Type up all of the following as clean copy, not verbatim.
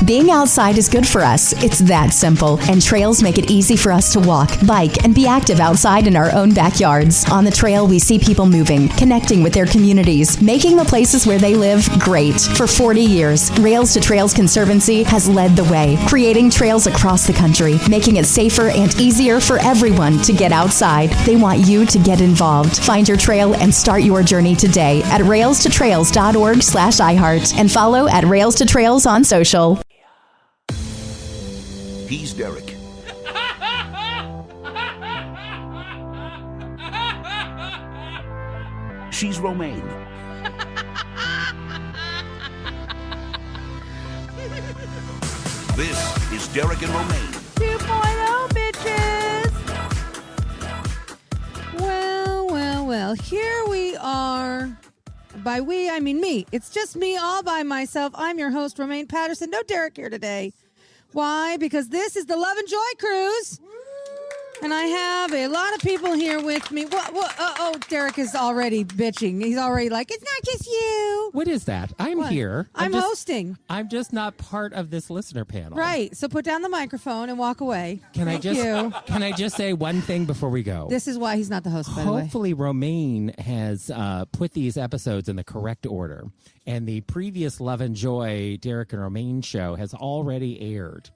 Being outside is good for us. It's that simple. And trails make it easy for us to walk, bike, and be active outside in our own backyards. On the trail, we see people moving, connecting with their communities, making the places where they live great. For 40 years, Rails to Trails Conservancy has led the way, creating trails across the country, making it safer and easier for everyone to get outside. They want you to get involved. Find your trail and start your journey today at railstotrails.org/iHeart and follow at Rails to Trails on social. He's Derek. She's Romaine. This is Derek and Romaine. 2.0, bitches. Well, here we are. By we, I mean me. It's just me all by myself. I'm your host, Romaine Patterson. No Derek here today. Why? Because this is the Love and Joy Cruise. And I have a lot of people here with me. Derek is already bitching. He's already like, it's not just you. What is that? I'm here. I'm hosting. I'm just not part of this listener panel. Right. So put down the microphone and walk away. Can I just say one thing before we go? This is why he's not the host, by the way. Hopefully Romaine has put these episodes in the correct order. And the previous Love and Joy Derek and Romaine show has already aired.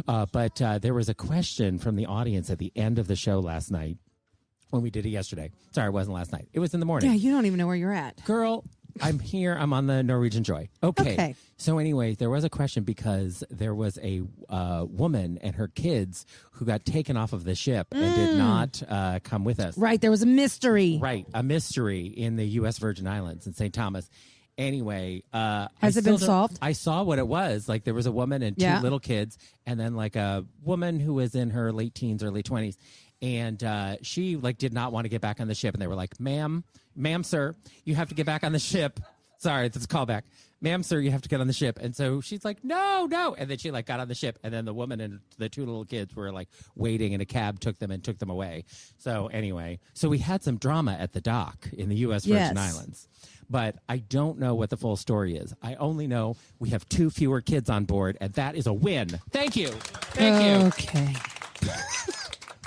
But there was a question from the audience at the end of the show last night when we did it yesterday. Sorry, it wasn't last night. It was in the morning. Yeah, you don't even know where you're at. Girl, I'm here. I'm on the Norwegian Joy. Okay. So anyway, there was a question because there was a woman and her kids who got taken off of the ship and did not come with us. Right. There was a mystery. Right. A mystery in the U.S. Virgin Islands in St. Thomas. Anyway, has it been solved? I saw what it was. Like there was a woman and two little kids, and then like a woman who was in her late teens, early 20s, and she like did not want to get back on the ship. And they were like, "Ma'am, sir, you have to get back on the ship." Sorry, that's a callback. "Ma'am, sir, you have to get on the ship." And so she's like, no. And then she like got on the ship. And then the woman and the two little kids were like waiting, and a cab took them away. So anyway, so we had some drama at the dock in the U.S. Virgin Islands. But I don't know what the full story is. I only know we have 2 fewer kids on board, and that is a win. Thank you. Okay.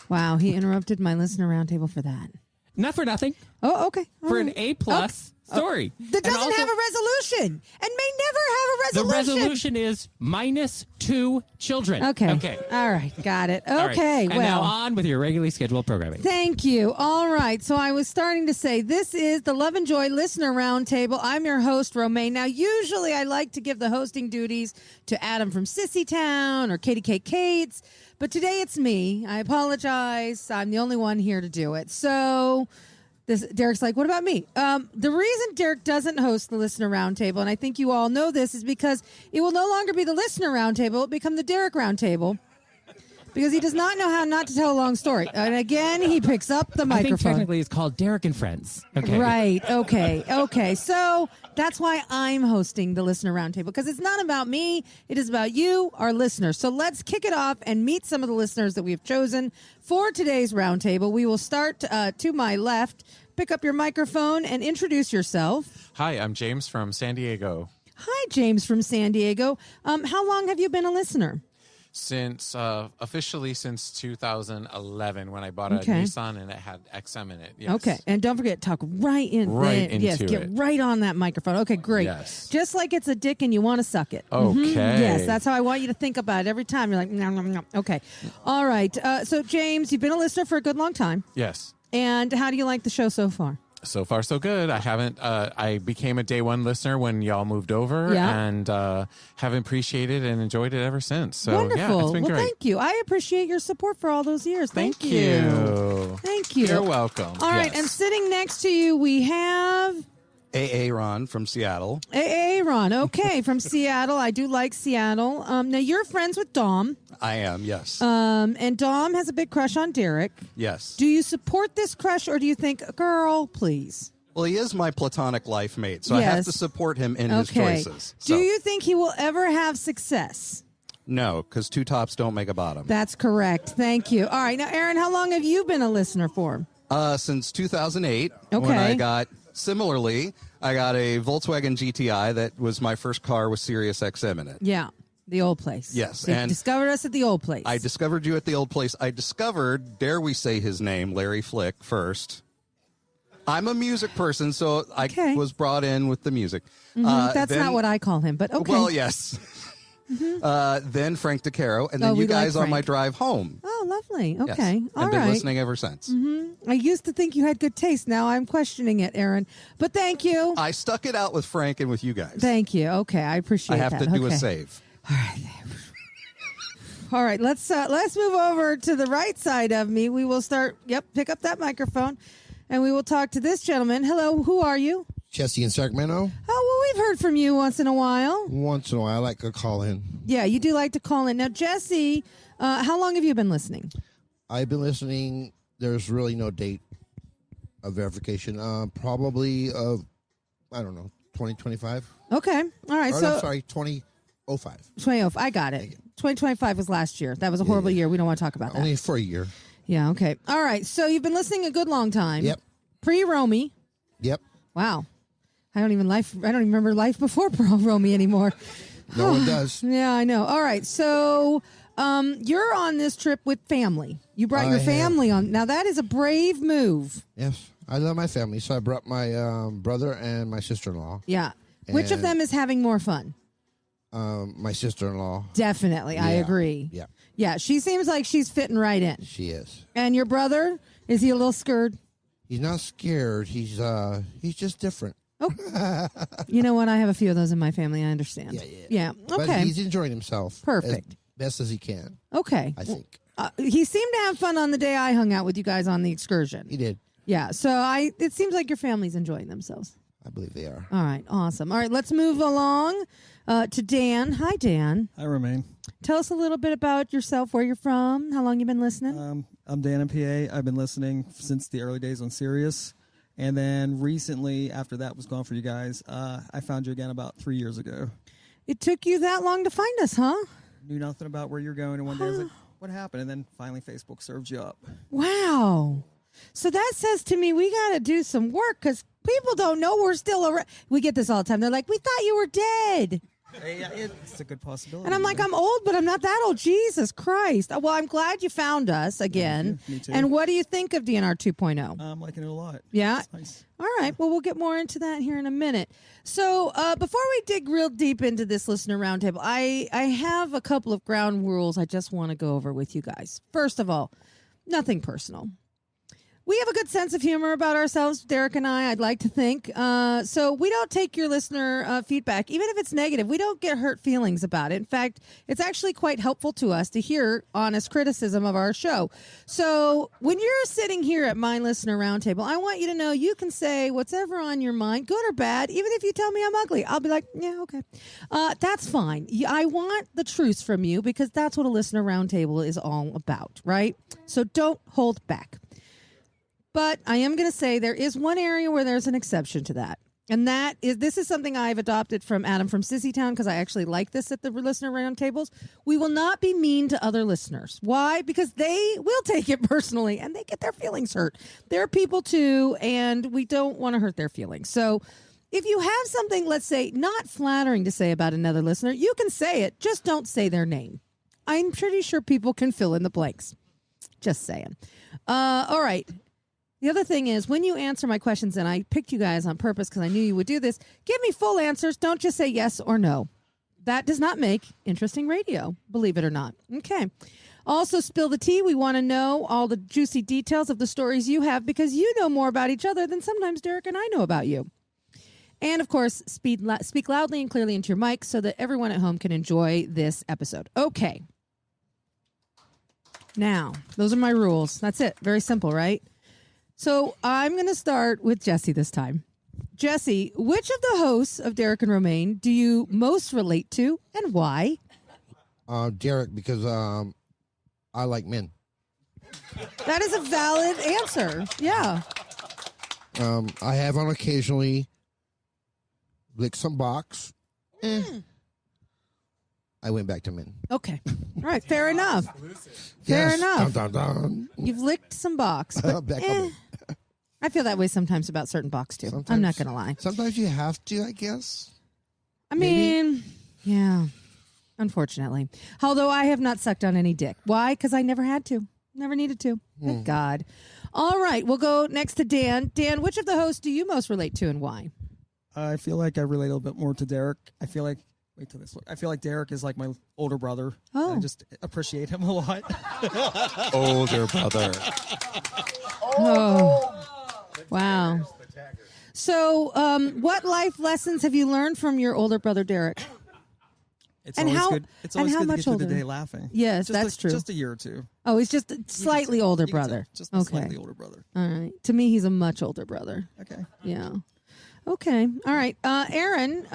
Wow, he interrupted my listener roundtable for that. Not for nothing. Oh, okay. For an A-plus story. That doesn't have a resolution and may never have a resolution. The resolution is -2 children. Okay. All right. Got it. Okay. Right. And now on with your regularly scheduled programming. Thank you. All right. So I was starting to say this is the Love and Joy Listener Roundtable. I'm your host, Romaine. Now, usually I like to give the hosting duties to Adam from Sissytown or Katie K. Cates, but today it's me. I apologize. I'm the only one here to do it. So Derek's like, what about me? The reason Derek doesn't host the Listener Roundtable, and I think you all know this, is because it will no longer be the Listener Roundtable. It will become the Derek Roundtable. Because he does not know how not to tell a long story. And again, he picks up the microphone. I think technically it's called Derek and Friends. Okay. Right. Okay. So that's why I'm hosting the Listener Roundtable, because it's not about me. It is about you, our listeners. So let's kick it off and meet some of the listeners that we have chosen for today's roundtable. We will start to my left. Pick up your microphone and introduce yourself. Hi, I'm James from San Diego. Hi, James from San Diego. How long have you been a listener? Officially since 2011, when I bought a Nissan and it had XM in it. Yes. Okay, and don't forget, talk right into get right on that microphone. Okay, great. Yes. Just like it's a dick and you want to suck it. Okay. Mm-hmm. Yes, that's how I want you to think about it every time. You're like, nom, nom, nom. Okay. All right. So, James, you've been a listener for a good long time. Yes. And how do you like the show so far? So far, so good. I haven't. I became a day one listener when y'all moved over, and have appreciated and enjoyed it ever since. So wonderful. Yeah, it's been great. Thank you. I appreciate your support for all those years. Thank you. Thank you. You're welcome. All right, and sitting next to you, we have A.A. Ron from Seattle. A.A. Ron, okay, from Seattle. I do like Seattle. Now, you're friends with Dom. I am, yes. And Dom has a big crush on Derek. Yes. Do you support this crush, or do you think, girl, please? Well, he is my platonic life mate, so I have to support him in his choices. So. Do you think he will ever have success? No, because 2 tops don't make a bottom. That's correct. Thank you. All right. Now, Aaron, how long have you been a listener for? Since 2008, when I got... Similarly, I got a Volkswagen GTI that was my first car with Sirius XM in it. Yeah. The old place. Yes. So you discovered us at the old place. I discovered you at the old place. I discovered, dare we say his name, Larry Flick, first. I'm a music person, so I was brought in with the music. That's not what I call him, but okay. Well, yes. Then Frank DeCaro, and then you guys on my drive home. Oh, lovely. Okay. Yes. All I've right. been listening ever since. I used to think you had good taste. Now I'm questioning it, Aaron. But thank you. I stuck it out with Frank and with you guys. Thank you. Okay, I appreciate that. I have to do a save. All right. All right, let's move over to the right side of me. We will start, pick up that microphone, and we will talk to this gentleman. Hello, who are you? Jesse in Sacramento. Oh, well, we've heard from you once in a while. Once in a while, I like to call in. Yeah, you do like to call in. Now, Jesse, how long have you been listening? I've been listening. There's really no date of verification. Probably, I don't know, 2025. Okay, all right. I'm sorry, 2005. 2005, I got it. 2025 was last year. That was a horrible year. We don't want to talk about that. Only for a year. Yeah, okay. All right, so you've been listening a good long time. Yep. Pre-Romy. Yep. Wow. I don't even remember life before Romy anymore. No one does. Yeah, I know. All right, so you're on this trip with family. You brought your family on. Now, that is a brave move. Yes, I love my family, so I brought my brother and my sister-in-law. Yeah. Which of them is having more fun? My sister-in-law. Definitely, I agree. Yeah. Yeah, she seems like she's fitting right in. She is. And your brother, is he a little scared? He's not scared. He's just different. Oh, you know what? I have a few of those in my family. I understand. Yeah. Okay. But he's enjoying himself. Perfect. As best as he can. Okay. I think. He seemed to have fun on the day I hung out with you guys on the excursion. He did. Yeah. So it seems like your family's enjoying themselves. I believe they are. All right. Awesome. All right. Let's move along to Dan. Hi, Dan. Hi, Romaine. Tell us a little bit about yourself, where you're from, how long you've been listening. I'm Dan in PA. I've been listening since the early days on Sirius. And then recently, after that was gone for you guys, I found you again about 3 years ago. It took you that long to find us, huh? Knew nothing about where you're going. And one day I was like, what happened? And then finally Facebook served you up. Wow. So that says to me we got to do some work because people don't know we're still around. We get this all the time. They're like, we thought you were dead. It's a good possibility. And I'm like, I'm old, but I'm not that old. Jesus Christ. Well, I'm glad you found us again. Me too. And what do you think of DNR 2.0? I'm liking it a lot. Yeah? It's nice. All right. Well, we'll get more into that here in a minute. So before we dig real deep into this listener roundtable, I have a couple of ground rules I just want to go over with you guys. First of all, nothing personal. We have a good sense of humor about ourselves, Derek and I'd like to think. So we don't take your listener feedback, even if it's negative. We don't get hurt feelings about it. In fact, it's actually quite helpful to us to hear honest criticism of our show. So when you're sitting here at my listener roundtable, I want you to know you can say what's ever on your mind, good or bad. Even if you tell me I'm ugly, I'll be like, yeah, okay. That's fine. I want the truth from you because that's what a listener roundtable is all about, right? So don't hold back. But I am going to say there is one area where there's an exception to that. And this is something I've adopted from Adam from Sissytown because I actually like this at the listener roundtables. We will not be mean to other listeners. Why? Because they will take it personally and they get their feelings hurt. They're people too, and we don't want to hurt their feelings. So if you have something, let's say, not flattering to say about another listener, you can say it. Just don't say their name. I'm pretty sure people can fill in the blanks. Just saying. All right. The other thing is, when you answer my questions, and I picked you guys on purpose because I knew you would do this, give me full answers. Don't just say yes or no. That does not make interesting radio, believe it or not. Okay. Also, spill the tea. We want to know all the juicy details of the stories you have because you know more about each other than sometimes Derek and I know about you. And, of course, speak loudly and clearly into your mic so that everyone at home can enjoy this episode. Okay. Now, those are my rules. That's it. Very simple, right? So I'm going to start with Jesse this time. Jesse, which of the hosts of Derek and Romaine do you most relate to and why? Derek, because I like men. That is a valid answer. Yeah. I have on occasionally licked some box. I went back to men. Okay. All right. Fair enough. Fair enough. Dun, dun, dun. You've licked some box. But, Back up. I feel that way sometimes about certain box, too. I'm not going to lie. Sometimes you have to, I guess. I mean, yeah. Unfortunately. Although I have not sucked on any dick. Why? Because I never had to. Never needed to. Thank God. All right. We'll go next to Dan. Dan, which of the hosts do you most relate to and why? I feel like I relate a little bit more to Derek. I feel like Derek is like my older brother. Oh. I just appreciate him a lot. Older brother. Oh. Wow. So, what life lessons have you learned from your older brother, Derek? It's And always how- good. It's and always how good to much get through the older? day laughing. Yes, Just that's true. Just a year or two. Oh, he's just a slightly older You can tell. brother. Just a slightly older brother. All right. To me, he's a much older brother. Okay. Yeah. Okay. All right. Aaron,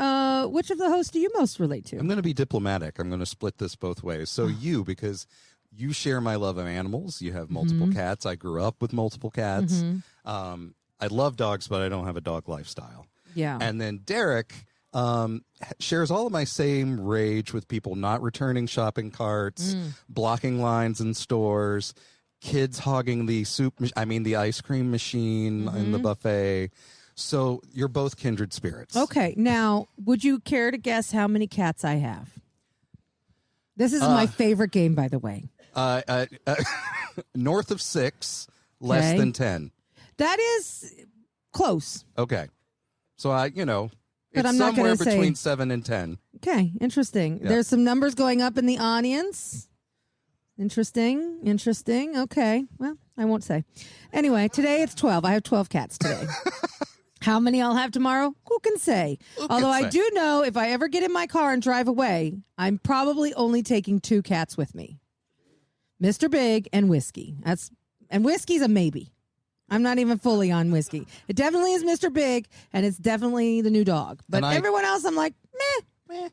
which of the hosts do you most relate to? I'm going to be diplomatic. I'm going to split this both ways. So you, because you share my love of animals. You have multiple cats. I grew up with multiple cats. I love dogs, but I don't have a dog lifestyle. Yeah. And then Derek shares all of my same rage with people not returning shopping carts, blocking lines in stores, kids hogging the the ice cream machine in the buffet. So you're both kindred spirits. Okay. Now, would you care to guess how many cats I have? This is my favorite game, by the way. North of 6, less Okay. than 10. That is close. Okay. So But it's I'm not somewhere gonna say- between 7 and 10. Okay. Interesting. Yeah. There's some numbers going up in the audience. Interesting. Okay. Well, I won't say. Anyway, today it's 12. I have 12 cats today. How many I'll have tomorrow? Who can say? Although I do know if I ever get in my car and drive away, I'm probably only taking 2 cats with me. Mr. Big and Whiskey. And Whiskey's a maybe. I'm not even fully on Whiskey. It definitely is Mr. Big, and it's definitely the new dog. But everyone else, I'm like, meh.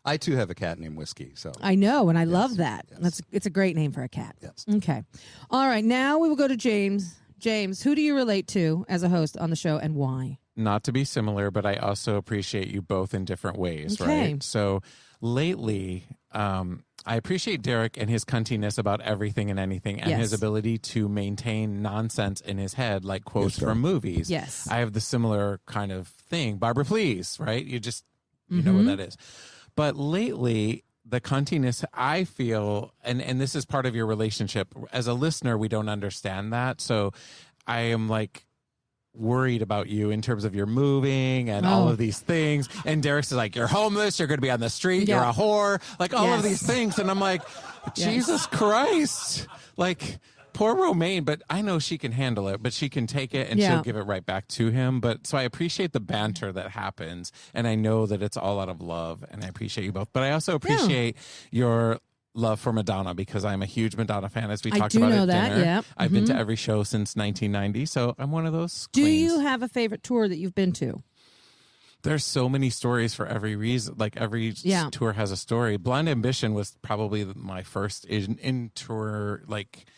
I too have a cat named Whiskey. So I know, and I love that. It's a great name for a cat. Yes. Okay. All right. Now we will go to James. James, who do you relate to as a host on the show, and why? Not to be similar, but I also appreciate you both in different ways, Okay. right? So lately, I appreciate Derek and his cuntiness about everything and anything and his ability to maintain nonsense in his head, like quotes from movies. Yes. I have the similar kind of thing. Barbara, please, right? You know what that is. But lately, the cuntiness, I feel, and this is part of your relationship. As a listener, we don't understand that. So I am like worried about you in terms of your moving and all of these things. And Derek's is like, you're homeless, you're going to be on the street, you're a whore, like all of these things. And I'm like, Jesus Christ. Like, poor Romaine, but I know she can handle it, but she can take it and she'll give it right back to him. But so I appreciate the banter that happens, and I know that it's all out of love, and I appreciate you both. But I also appreciate your love for Madonna, because I'm a huge Madonna fan, as we talked about at dinner. Yeah. I've been to every show since 1990, so I'm one of those Do queens. you have a favorite tour that you've been to? There's so many stories for every reason. Like every tour has a story. Blind Ambition was probably my first in-tour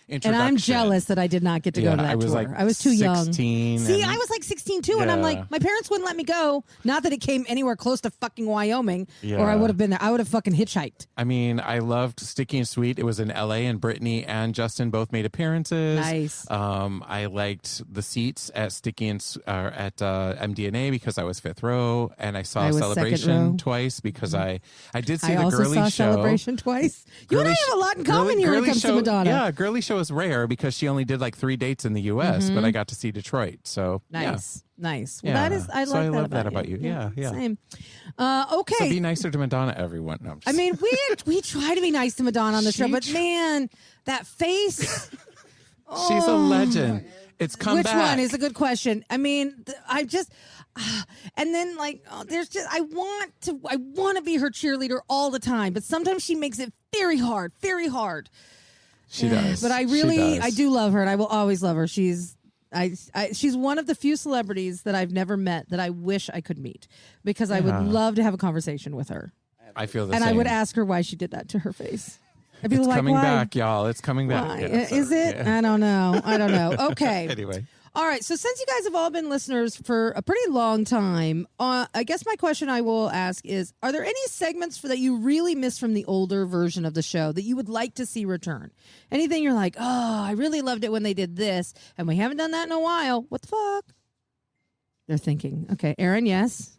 introduction. And I'm jealous that I did not get to go to that I was tour. like I was too 16 young. See, I was like 16 too, and I'm like, my parents wouldn't let me go. Not that it came anywhere close to fucking Wyoming, or I would have been there. I would have fucking hitchhiked. I mean, I loved Sticky and Sweet. It was in LA, and Brittany and Justin both made appearances. Nice. I liked the seats at Sticky and at MDNA because I was fifth row, and I saw I was Celebration second row. twice because I did see I the also girly saw show. Celebration twice. You and I have a lot in common here when it Girly comes show, to Madonna. Yeah, girly show is rare because she only did like 3 dates in the U.S., but I got to see Detroit. So Nice. Nice. Well, Yeah. that is, I So like I that love about that about you. Yeah. Same. Okay. So be nicer to Madonna, everyone. No, I'm just I mean, we try to be nice to Madonna on the show, but man, that face. She's a legend. It's come Which back. one is a good question. I mean, I just, and then there's just, I want to be her cheerleader all the time, but sometimes she makes it very hard, very hard. She does. But I do love her, and I will always love her. She's one of the few celebrities that I've never met that I wish I could meet, because I would love to have a conversation with her. I feel the and same. I would ask her why she did that to her face. I'd be It's like, coming why? back, y'all. It's coming back. Why? Yeah, Is sorry. it? Yeah. I don't know. Okay. Anyway. All right. So since you guys have all been listeners for a pretty long time, I guess my question I will ask is, are there any segments that you really miss from the older version of the show that you would like to see return? Anything you're like, oh, I really loved it when they did this, and we haven't done that in a while. What the fuck? They're thinking. Okay. Aaron, yes?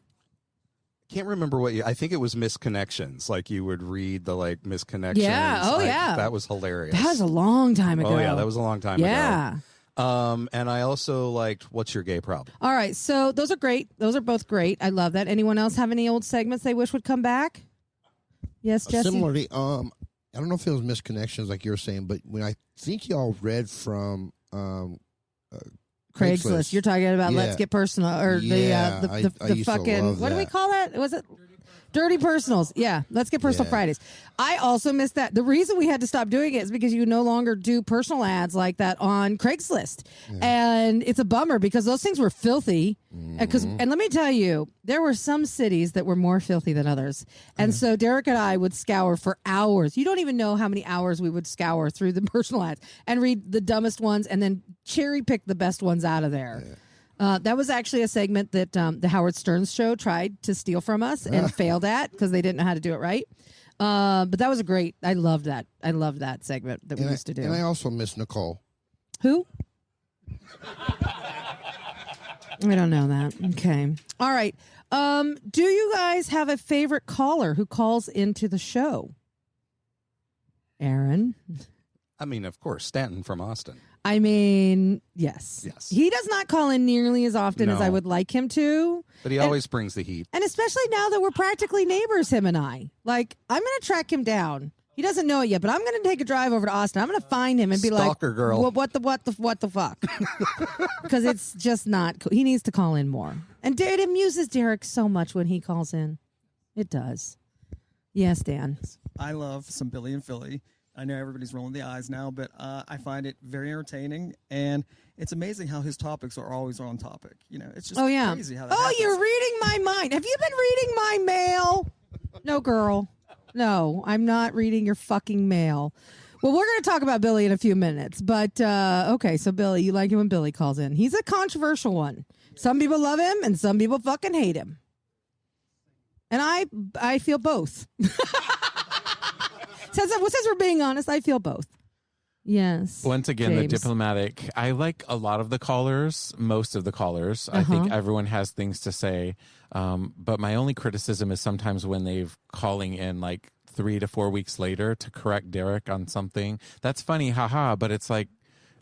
can't remember I think it was Misconnections. Like you would read the like Misconnections. Yeah. Oh, yeah. That was hilarious. That was a long time ago. Oh yeah, that was a long time ago. Yeah. And I also liked What's Your Gay Problem? All right. So those are great. Those are both great. I love that. Anyone else have any old segments they wish would come back? Yes, Jesse? Similarly, I don't know if it was Misconnections like you were saying, but when I think y'all read from Craigslist. You're talking about Let's Get Personal or the fucking, what do we call that? Was it Dirty Personals? Yeah, Let's Get Personal Fridays. I also missed that. The reason we had to stop doing it is because you no longer do personal ads like that on Craigslist. And it's a bummer because those things were filthy. And let me tell you, there were some cities that were more filthy than others. And so Derek and I would scour for hours. You don't even know how many hours we would scour through the personal ads and read the dumbest ones and then cherry pick the best ones out of there. That was actually a segment that the Howard Stern show tried to steal from us and failed at because they didn't know how to do it right. But that was a great. I loved that. I loved that segment that we used to do. And I also miss Nicole. Who? I don't know that. Okay. All right. Do you guys have a favorite caller who calls into the show? Aaron? I mean, of course, Stanton from Austin. I mean, yes. Yes. He does not call in nearly as often as I would like him to. But he always brings the heat. And especially now that we're practically neighbors, him and I. Like, I'm going to track him down. He doesn't know it yet, but I'm going to take a drive over to Austin. I'm going to find him and be Stalker like, girl. What the fuck? Because it's just not cool. He needs to call in more. And it amuses Derek so much when he calls in. It does. Yes, Dan. I love some Billy and Philly. I know everybody's rolling the eyes now, but I find it very entertaining, and it's amazing how his topics are always on topic. You know, it's just crazy how that happens. You're reading my mind. Have you been reading my mail? No, girl. No, I'm not reading your fucking mail. Well, we're going to talk about Billy in a few minutes, but okay, so Billy, you like it when Billy calls in. He's a controversial one. Some people love him, and some people fucking hate him. And I feel both. Since we're being honest, I feel both. Yes. Once again, James. The diplomatic. I like a lot of the callers, most of the callers. I think everyone has things to say. But my only criticism is sometimes when they've calling in like 3 to 4 weeks later to correct Derek on something. That's funny, haha, but it's like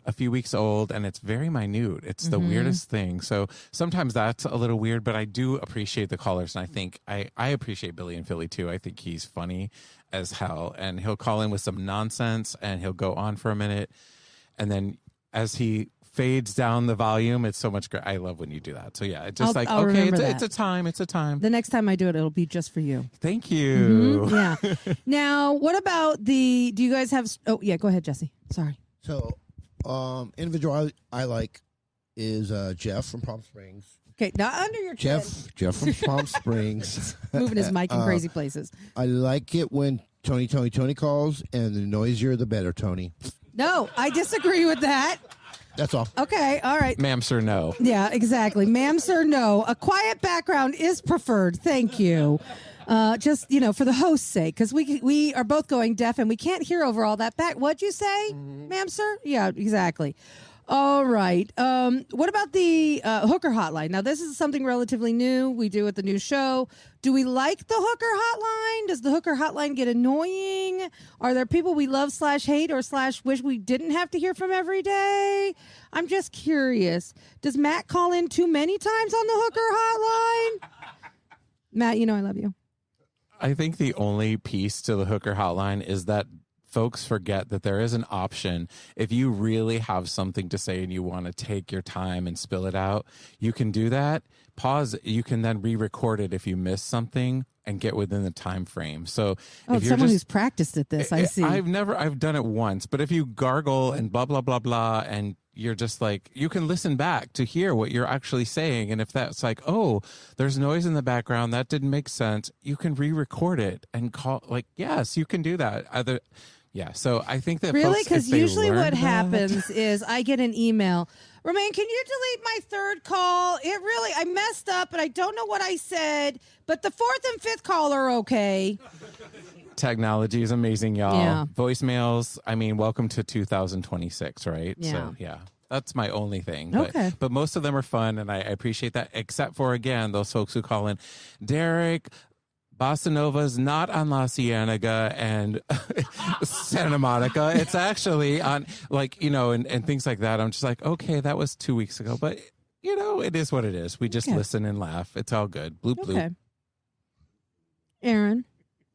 a few weeks old and it's very minute. It's the weirdest thing. So sometimes that's a little weird, but I do appreciate the callers. And I think I appreciate Billy and Philly too. I think he's funny as hell, and he'll call in with some nonsense and he'll go on for a minute. And then as he fades down the volume, it's so much great. I love when you do that. So yeah, it's just I'll okay, it's a time. It's a time. The next time I do it, it'll be just for you. Thank you. Yeah. Now, what about do you guys have, oh yeah, go ahead, Jesse. Sorry. So, individual I like is Jeff from Palm Springs. Okay, not under your chin. Jeff from Palm Springs. Moving his mic in crazy places. I like it when Tony calls, and the noisier the better, Tony. No, I disagree with that. That's all. Okay, all right. Ma'am, sir, no. Yeah, exactly. Ma'am, sir, no. A quiet background is preferred. Thank you. Just, for the host's sake, because we are both going deaf and we can't hear over all that back. What'd you say, ma'am, sir? Yeah, exactly. All right. What about the hooker hotline? Now, this is something relatively new we do at the new show. Do we like the hooker hotline? Does the hooker hotline get annoying? Are there people we love /hate or /wish we didn't have to hear from every day? I'm just curious. Does Matt call in too many times on the hooker hotline? Matt, I love you. I think the only piece to the hooker hotline is that folks forget that there is an option. If you really have something to say and you want to take your time and spill it out, you can do that. Pause. You can then re-record it if you miss something and get within the time frame. So if you're someone who's practiced at this, I see. I've done it once, but if you gargle and blah, blah, blah, blah, and you're just like, you can listen back to hear what you're actually saying. And if that's like, oh, there's noise in the background, that didn't make sense, you can re-record it and call, like, yes, you can do that. Yeah, so I think that really, because usually what that, happens is I get an email. Romaine, can you delete my third call? I messed up, and I don't know what I said, but the fourth and fifth call are okay. Technology is amazing, y'all. Yeah. Voicemails, welcome to 2026, right? Yeah. So, yeah. That's my only thing. Okay. But most of them are fun, and I appreciate that, except for, again, those folks who call in, Derek, Bossa Nova's not on La Cienega and Santa Monica. It's actually on, like, and things like that. I'm just like, okay, that was 2 weeks ago. But, it is what it is. We just listen and laugh. It's all good. Bloop, bloop. Okay. Aaron?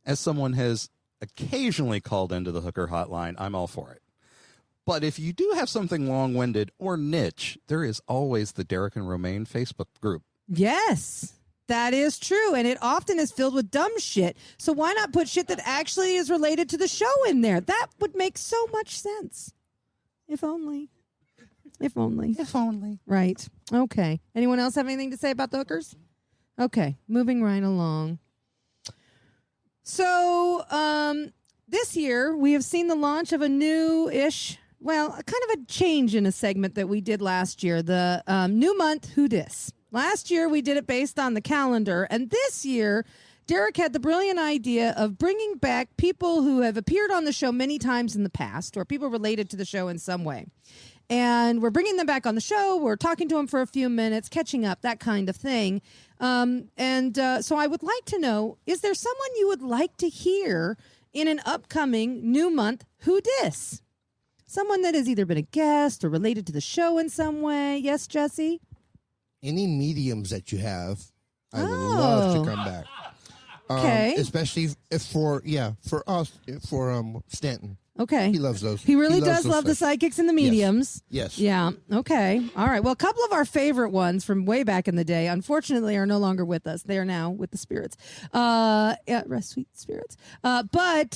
As someone has occasionally called into the hooker hotline, I'm all for it. But if you do have something long-winded or niche, there is always the Derek and Romaine Facebook group. Yes. That is true, and it often is filled with dumb shit. So why not put shit that actually is related to the show in there? That would make so much sense. If only. If only. If only. Right. Okay. Anyone else have anything to say about the hookers? Okay. Moving right along. So this year, we have seen the launch of a new-ish, well, kind of a change in a segment that we did last year, the new month Who Dis. Last year, we did it based on the calendar, and this year, Derek had the brilliant idea of bringing back people who have appeared on the show many times in the past, or people related to the show in some way. And we're bringing them back on the show. We're talking to them for a few minutes, catching up, that kind of thing. So I would like to know, is there someone you would like to hear in an upcoming new month Who Dis? Someone that has either been a guest or related to the show in some way. Yes, Jesse? Any mediums that you have, I would love to come back. Okay. Especially for us, for Stanton. Okay. He loves those. He really loves does those love the psychics and the mediums. Yes. Yeah. Okay. All right. Well, a couple of our favorite ones from way back in the day, unfortunately, are no longer with us. They are now with the spirits. Rest sweet spirits. But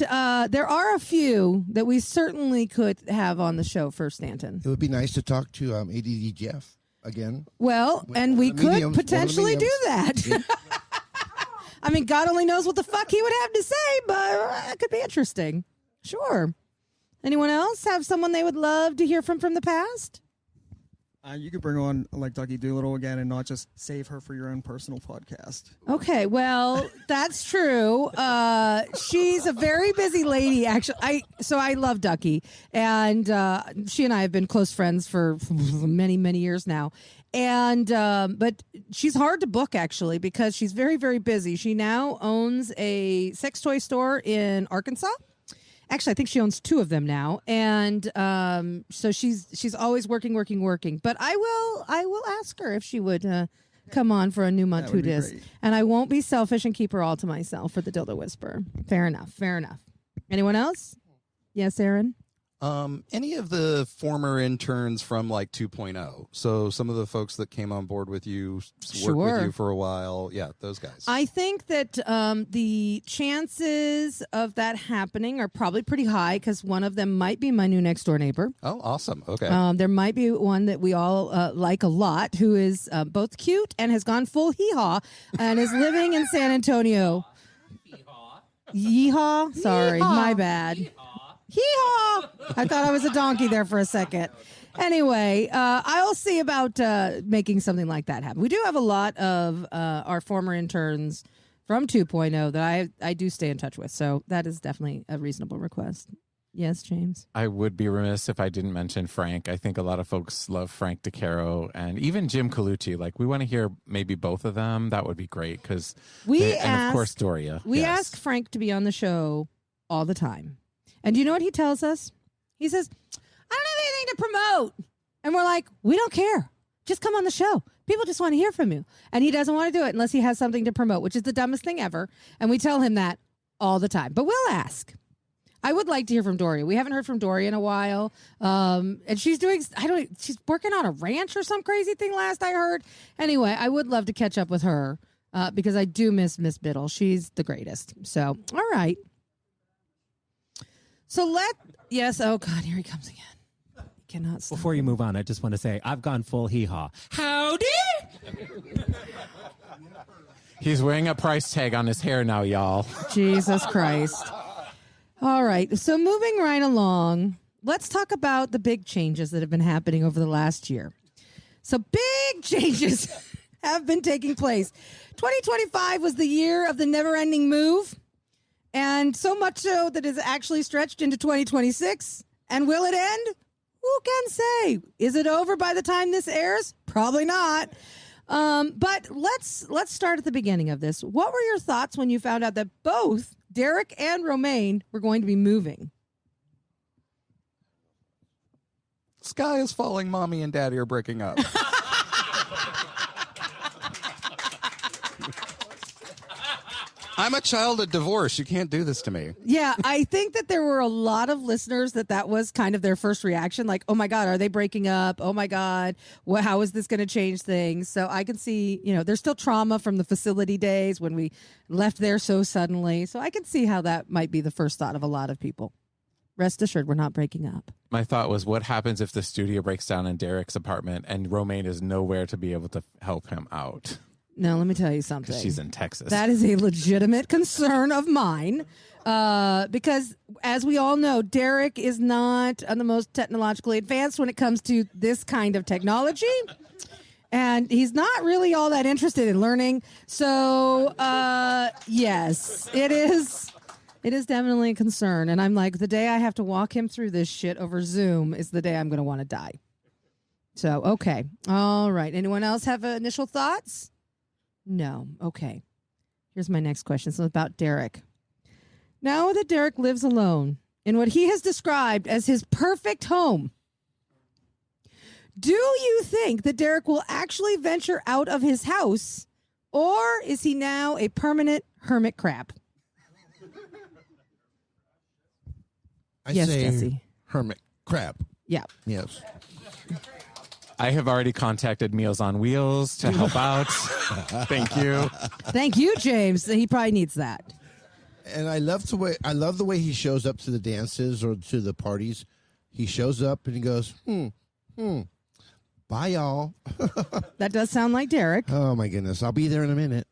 there are a few that we certainly could have on the show for Stanton. It would be nice to talk to ADD Jeff again. Well, and we could potentially do that. Yeah. I mean, God only knows what the fuck he would have to say, but it could be interesting. Sure. Anyone else have someone they would love to hear from the past? You could bring on like Ducky Doolittle again and not just save her for your own personal podcast. Okay, well, that's true. She's a very busy lady, actually. I love Ducky, and she and I have been close friends for many, many years now. And but she's hard to book, actually, because she's very, very busy. She now owns a sex toy store in Arkansas. Actually, I think she owns 2 of them now, and so she's always working. But I will ask her if she would come on for a new month Who Dis, and I won't be selfish and keep her all to myself for the Dildo Whisperer. Fair enough. Anyone else? Yes, Aaron. Any of the former interns from like 2.0. So some of the folks that came on board with you, worked with you for a while. Yeah, those guys. I think that the chances of that happening are probably pretty high because one of them might be my new next door neighbor. Oh, awesome. Okay. There might be one that we all like a lot who is both cute and has gone full hee-haw and is living in San Antonio. Yeehaw? Sorry, my bad. Hee-haw! I thought I was a donkey there for a second. Anyway, I'll see about making something like that happen. We do have a lot of our former interns from 2.0 that I do stay in touch with, so that is definitely a reasonable request. Yes, James? I would be remiss if I didn't mention Frank. I think a lot of folks love Frank DeCaro and even Jim Colucci. Like, we want to hear maybe both of them. That would be great because and of course Doria. We ask Frank to be on the show all the time. And do you know what he tells us? He says, I don't have anything to promote. And we're like, we don't care. Just come on the show. People just want to hear from you. And he doesn't want to do it unless he has something to promote, which is the dumbest thing ever. And we tell him that all the time. But we'll ask. I would like to hear from Doria. We haven't heard from Doria in a while. And she's she's working on a ranch or some crazy thing last I heard. Anyway, I would love to catch up with her because I do miss Miss Biddle. She's the greatest. So, all right. So oh God, here he comes again. He cannot stop. Before you move on, I just want to say I've gone full hee-haw. Howdy! He's wearing a price tag on his hair now, y'all. Jesus Christ. All right, so moving right along, let's talk about the big changes that have been happening over the last year. So big changes have been taking place. 2025 was the year of the never-ending move. And so much so that it's actually stretched into 2026. And will it end? Who can say? Is it over by the time this airs? Probably not. But let's start at the beginning of this. What were your thoughts when you found out that both Derek and Romaine were going to be moving? Sky is falling. Mommy and Daddy are breaking up. I'm a child of divorce. You can't do this to me. Yeah, I think that there were a lot of listeners that was kind of their first reaction. Like, oh my God, are they breaking up? Oh my God, how is this going to change things? So I can see, there's still trauma from the facility days when we left there so suddenly. So I can see how that might be the first thought of a lot of people. Rest assured, we're not breaking up. My thought was, what happens if the studio breaks down in Derek's apartment and Romaine is nowhere to be able to help him out? No, let me tell you something. She's in Texas. That is a legitimate concern of mine because, as we all know, Derek is not the most technologically advanced when it comes to this kind of technology. And he's not really all that interested in learning. So, yes, it is. It is definitely a concern. And I'm like, the day I have to walk him through this shit over Zoom is the day I'm going to want to die. So, okay. All right. Anyone else have initial thoughts? No. Okay. Here's my next question. So about Derek. Now that Derek lives alone in what he has described as his perfect home, do you think that Derek will actually venture out of his house, or is he now a permanent hermit crab? I Yes, say Jesse. hermit crab. Yeah. Yes. I have already contacted Meals on Wheels to help out. Thank you. Thank you, James. He probably needs that. And I love the way he shows up to the dances or to the parties. He shows up and he goes, bye, y'all. That does sound like Derek. Oh, my goodness. I'll be there in a minute.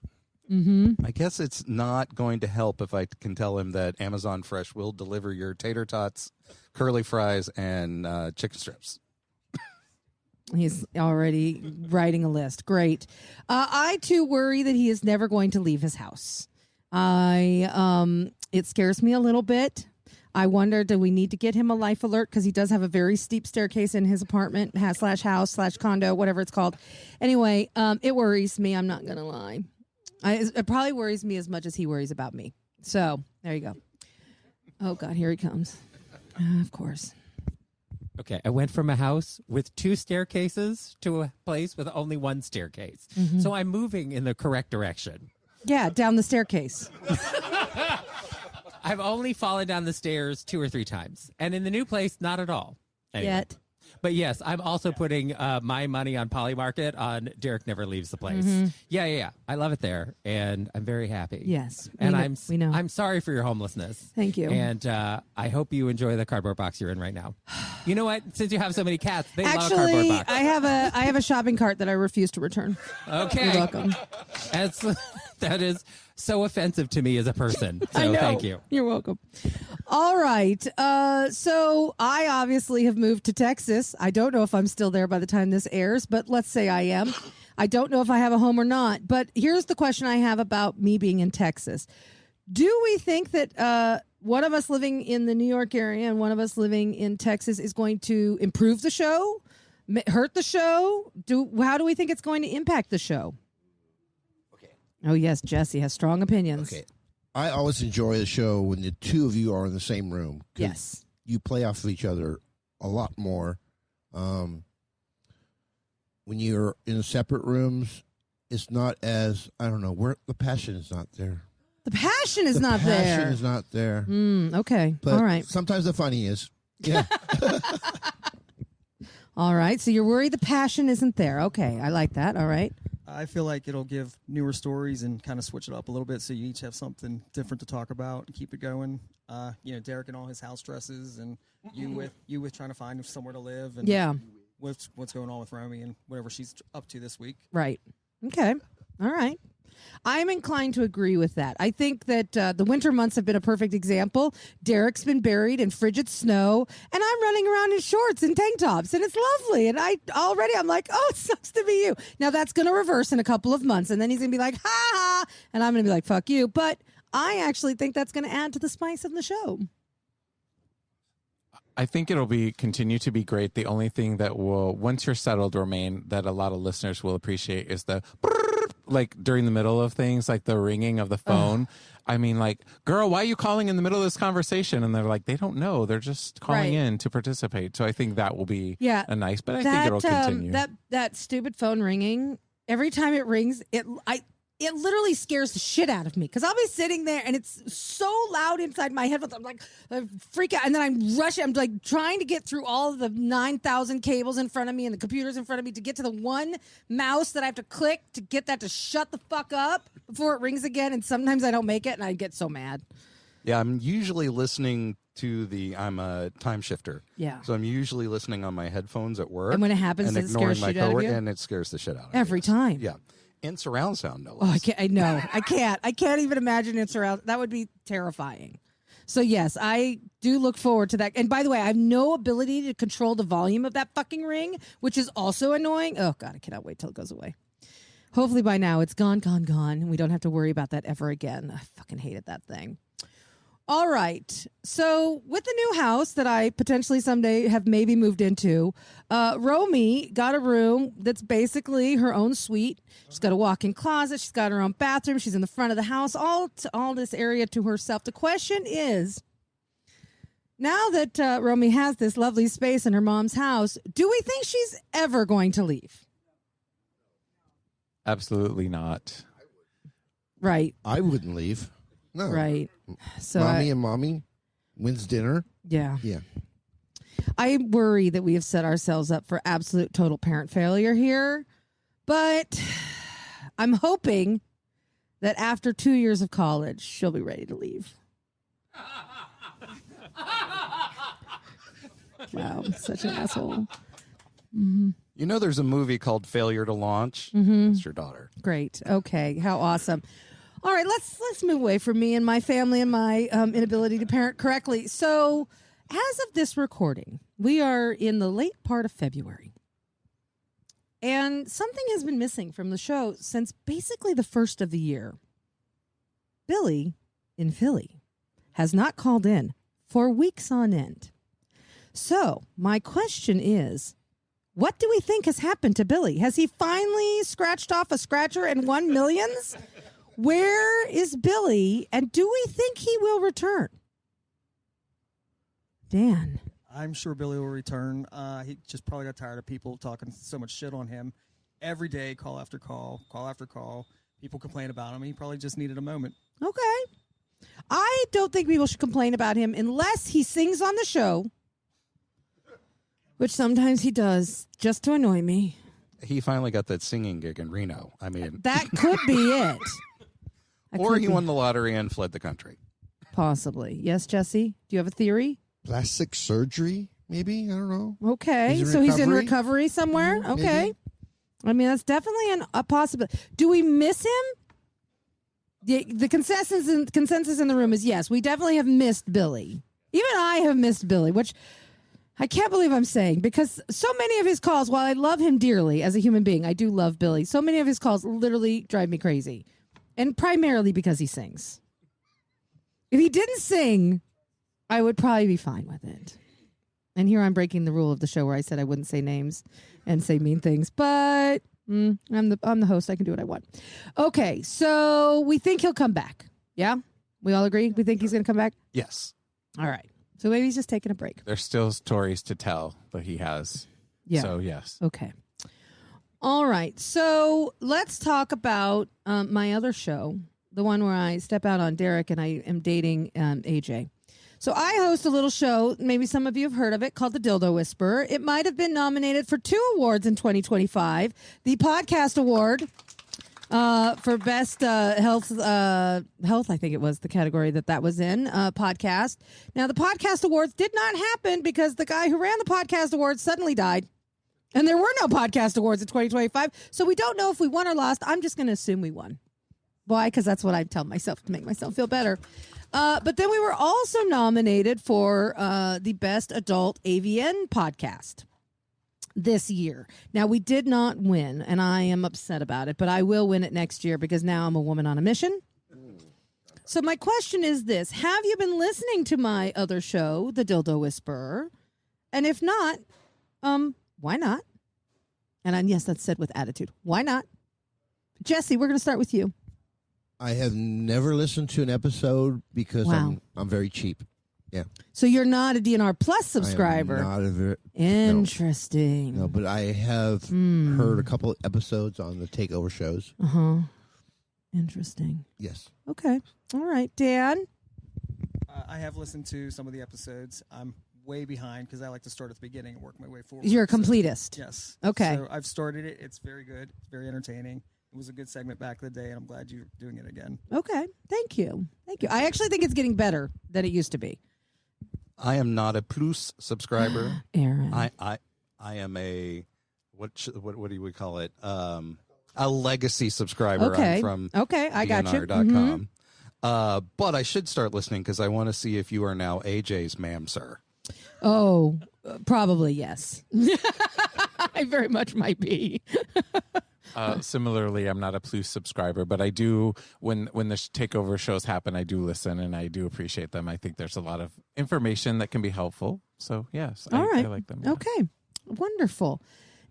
Mm-hmm. I guess it's not going to help if I can tell him that Amazon Fresh will deliver your tater tots, curly fries, and chicken strips. He's already writing a list. Great. I too worry that he is never going to leave his house. It scares me a little bit. I wonder, do we need to get him a life alert? Because he does have a very steep staircase in his apartment, /house /condo, whatever it's called. Anyway, it worries me. I'm not going to lie. It probably worries me as much as he worries about me. So there you go. Oh, God, here he comes. Of course. Okay, I went from a house with 2 staircases to a place with only 1 staircase. Mm-hmm. So I'm moving in the correct direction. Yeah, down the staircase. I've only fallen down the stairs 2 or 3 times. And in the new place, not at all. Anyway. Yet. But yes, I'm also putting my money on Polymarket on Derek Never Leaves the Place. Mm-hmm. Yeah. I love it there, and I'm very happy. Yes. And we know. I'm sorry for your homelessness. Thank you. And I hope you enjoy the cardboard box you're in right now. You know what? Since you have so many cats, they love a cardboard Actually, box. I have a shopping cart that I refuse to return. Okay. You're welcome. That is so offensive to me as a person. So I know. thank you. You're welcome. All right. So I obviously have moved to Texas. I don't know if I'm still there by the time this airs, but let's say I am. I don't know if I have a home or not. But here's the question I have about me being in Texas. Do we think that one of us living in the New York area and one of us living in Texas is going to improve the show, hurt the show? How do we think it's going to impact the show? Oh, yes, Jesse has strong opinions. Okay. I always enjoy the show when the two of you are in the same room. 'Cause Yes. you play off of each other a lot more. When you're in separate rooms, it's not as, I don't know, where the passion is not there. The passion is The not passion there. is not there. Okay. But All right. sometimes the funny is. Yeah. All right. So you're worried the passion isn't there. Okay. I like that. All right. I feel like it'll give newer stories and kind of switch it up a little bit, so you each have something different to talk about and keep it going. Derek and all his house stresses, and you with trying to find somewhere to live, and Yeah. what's going on with Romy and whatever she's up to this week. Right. Okay. All right. I'm inclined to agree with that. I think that the winter months have been a perfect example. Derek's been buried in frigid snow, and I'm running around in shorts and tank tops, and it's lovely. And I'm like, oh, it sucks to be you. Now that's going to reverse in a couple of months, and then he's going to be like, ha ha, and I'm going to be like, fuck you. But I actually think that's going to add to the spice of the show. I think it'll continue to be great. The only thing that will, once you're settled, Romaine, that a lot of listeners will appreciate is the like during the middle of things, like the ringing of the phone. I mean, like, girl, why are you calling in the middle of this conversation? And they're like, they don't know. They're just calling in to participate. So I think that will be a nice, but I think it'll continue. That stupid phone ringing, every time it rings, it literally scares the shit out of me because I'll be sitting there and it's so loud inside my headphones. I'm like, I freak out. And then I'm rushing. I'm like trying to get through all of the 9,000 cables in front of me and the computers in front of me to get to the one mouse that I have to click to get that to shut the fuck up before it rings again. And sometimes I don't make it and I get so mad. Yeah, I'm usually listening to I'm a time shifter. Yeah. So I'm usually listening on my headphones at work. And when it happens, and it ignoring scares my shit out of coworker, you? and it scares the shit out of me. Every time. Yeah. And surround sound, no Oh, less. I can't. I know. I can't. I can't even imagine it surround. That would be terrifying. So yes, I do look forward to that. And by the way, I have no ability to control the volume of that fucking ring, which is also annoying. Oh God, I cannot wait till it goes away. Hopefully by now it's gone, and we don't have to worry about that ever again. I fucking hated that thing. All right. So with the new house that I potentially someday have maybe moved into, Romy got a room that's basically her own suite. She's got a walk-in closet. She's got her own bathroom. She's in the front of the house, all this area to herself. The question is, now that Romy has this lovely space in her mom's house, do we think she's ever going to leave? Absolutely not. Right. I wouldn't leave. No. Right. So mommy wins dinner. Yeah. Yeah. I worry that we have set ourselves up for absolute total parent failure here, but I'm hoping that after 2 years of college, she'll be ready to leave. Wow, such an asshole. Mm-hmm. You know, there's a movie called Failure to Launch. Mm-hmm. It's your daughter. Great. Okay. How awesome. All right, let's move away from me and my family and my inability to parent correctly. So, as of this recording, we are in the late part of February. And something has been missing from the show since basically the first of the year. Billy in Philly has not called in for weeks on end. So, my question is, what do we think has happened to Billy? Has he finally scratched off a scratcher and won millions? Where is Billy, and do we think he will return? Dan. I'm sure Billy will return. He just probably got tired of people talking so much shit on him. Every day, call after call, call after call. People complain about him. He probably just needed a moment. Okay. I don't think people should complain about him unless he sings on the show, which sometimes he does, just to annoy me. He finally got that singing gig in Reno. I mean, that could be it. Or he won the lottery and fled the country. Possibly. Yes, Jesse? Do you have a theory? Plastic surgery, maybe? I don't know. Okay. He's in recovery somewhere? Mm-hmm, okay. Maybe. I mean, that's definitely a possibility. Do we miss him? The consensus in the room is yes. We definitely have missed Billy. Even I have missed Billy, which I can't believe I'm saying, because so many of his calls, while I love him dearly as a human being, I do love Billy, so many of his calls literally drive me crazy. And primarily because he sings. If he didn't sing, I would probably be fine with it. And here I'm breaking the rule of the show where I said I wouldn't say names and say mean things, but I'm the host. I can do what I want. Okay, so we think he'll come back. Yeah? We all agree? We think he's going to come back? Yes. All right. So maybe he's just taking a break. There's still stories to tell, but he has. Yeah. So, yes. Okay. All right. So let's talk about my other show, the one where I step out on Derek and I am dating AJ. So I host a little show, maybe some of you have heard of it, called The Dildo Whisperer. It might have been nominated for 2 awards in 2025. The Podcast Award for Best Health, I think it was the category that was in, podcast. Now, the Podcast Awards did not happen because the guy who ran the Podcast Awards suddenly died. And there were no Podcast Awards in 2025, so we don't know if we won or lost. I'm just going to assume we won. Why? Because that's what I tell myself to make myself feel better. But then we were also nominated for the Best Adult AVN Podcast this year. Now, we did not win, and I am upset about it, but I will win it next year because now I'm a woman on a mission. So my question is this. Have you been listening to my other show, The Dildo Whisperer? And if not, why not? And yes, that's said with attitude. Why not? Jesse, we're going to start with you. I have never listened to an episode because Wow. I'm very cheap. Yeah. So you're not a DNR Plus subscriber. I am not Interesting. No, but I have heard a couple episodes on the takeover shows. Interesting. Yes. Okay. All right, Dan. I have listened to some of the episodes. I'm way behind because I like to start at the beginning and work my way forward. You're a So, completist. yes. Okay. So I've started it. It's very good. It's very entertaining. It was a good segment back in the day, and I'm glad you're doing it again. Okay. Thank you. Thank you. I actually think it's getting better than it used to be. I am not a plus subscriber. Aaron. I am a what do we call it? A legacy subscriber. Okay. I'm from I got you. DNR.com. But I should start listening because I want to see if you are now AJ's ma'am, sir. Oh, probably yes. I very much might be. Similarly, I'm not a plus subscriber, but I do when the takeover shows happen, I do listen and I do appreciate them. I think there's a lot of information that can be helpful. So yes, All right. I like them. Yeah. Okay. Wonderful.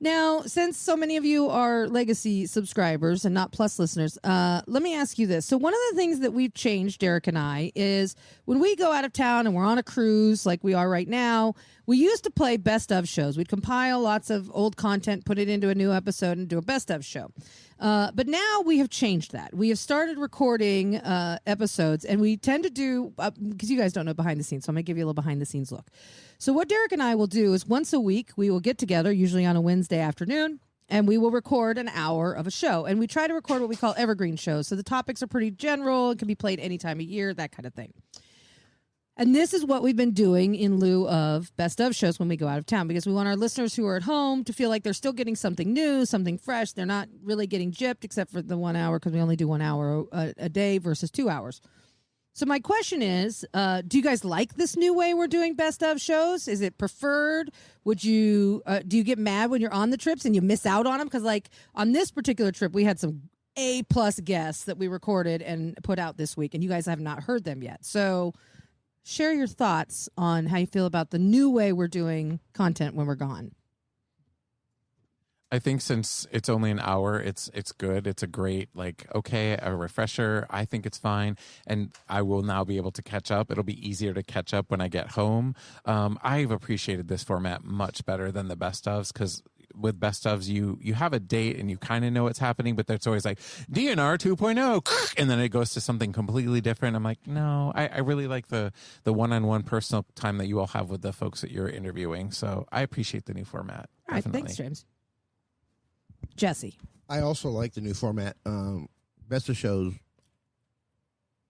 Now, since so many of you are legacy subscribers and not plus listeners, let me ask you this. So one of the things that we've changed, Derek and I, is when we go out of town and we're on a cruise like we are right now, we used to play best of shows. We'd compile lots of old content, put it into a new episode, and do a best of show. But now we have changed that. We have started recording episodes, and we tend to do, because you guys don't know behind the scenes, so I'm going to give you a little behind the scenes look. So what Derek and I will do is once a week, we will get together, usually on a Wednesday afternoon, and we will record an hour of a show. And we try to record what we call evergreen shows. So the topics are pretty general. It can be played any time of year, that kind of thing. And this is what we've been doing in lieu of best of shows when we go out of town, because we want our listeners who are at home to feel like they're still getting something new, something fresh. They're not really getting gypped except for the 1 hour, because we only do 1 hour a day versus 2 hours. So my question is, do you guys like this new way we're doing best of shows? Is it preferred? Would you do you get mad when you're on the trips and you miss out on them? Because like on this particular trip, we had some A+ guests that we recorded and put out this week, and you guys have not heard them yet. So share your thoughts on how you feel about the new way we're doing content when we're gone. I think since it's only an hour, it's good. It's a great, a refresher. I think it's fine. And I will now be able to catch up. It'll be easier to catch up when I get home. I've appreciated this format much better than the best ofs, because with best ofs, you have a date and you kind of know what's happening, but there's always like DNR 2.0, and then it goes to something completely different. I'm like, no, I really like the one-on-one personal time that you all have with the folks that you're interviewing. So I appreciate the new format. All right, definitely. thanks, James. Jesse. I also like the new format. Best of shows.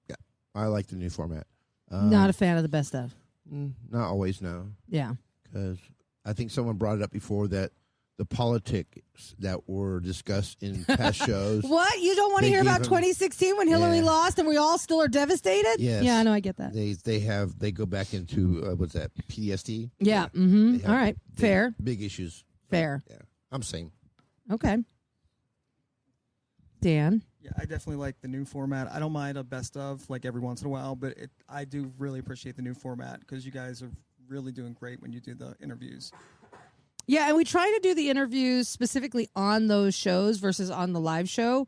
Yeah, I like the new format. Not a fan of the best of. Not always, no. Yeah. Because I think someone brought it up before that the politics that were discussed in past shows. What? You don't want to They hear about gave him- 2016 when Hillary Yeah. lost and we all still are devastated? Yes. Yeah, I know, I get that. They go back into what's that, PTSD? Yeah. They Mm-hmm. have All right. Fair. Big issues. Fair. Yeah, I'm same. Okay. Dan. Yeah, I definitely like the new format. I don't mind a best of like every once in a while, but I do really appreciate the new format because you guys are really doing great when you do the interviews. Yeah, and we try to do the interviews specifically on those shows versus on the live show,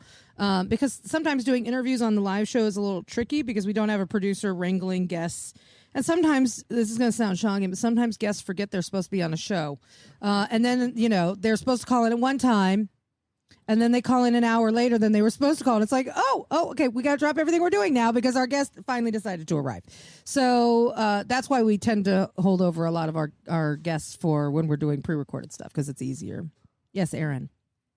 because sometimes doing interviews on the live show is a little tricky because we don't have a producer wrangling guests. And sometimes, this is going to sound shocking, but sometimes guests forget they're supposed to be on a show. And then, they're supposed to call in at one time, and then they call in an hour later than they were supposed to call. And it's like, okay, we got to drop everything we're doing now because our guest finally decided to arrive. So that's why we tend to hold over a lot of our guests for when we're doing pre-recorded stuff, because it's easier. Yes, Aaron.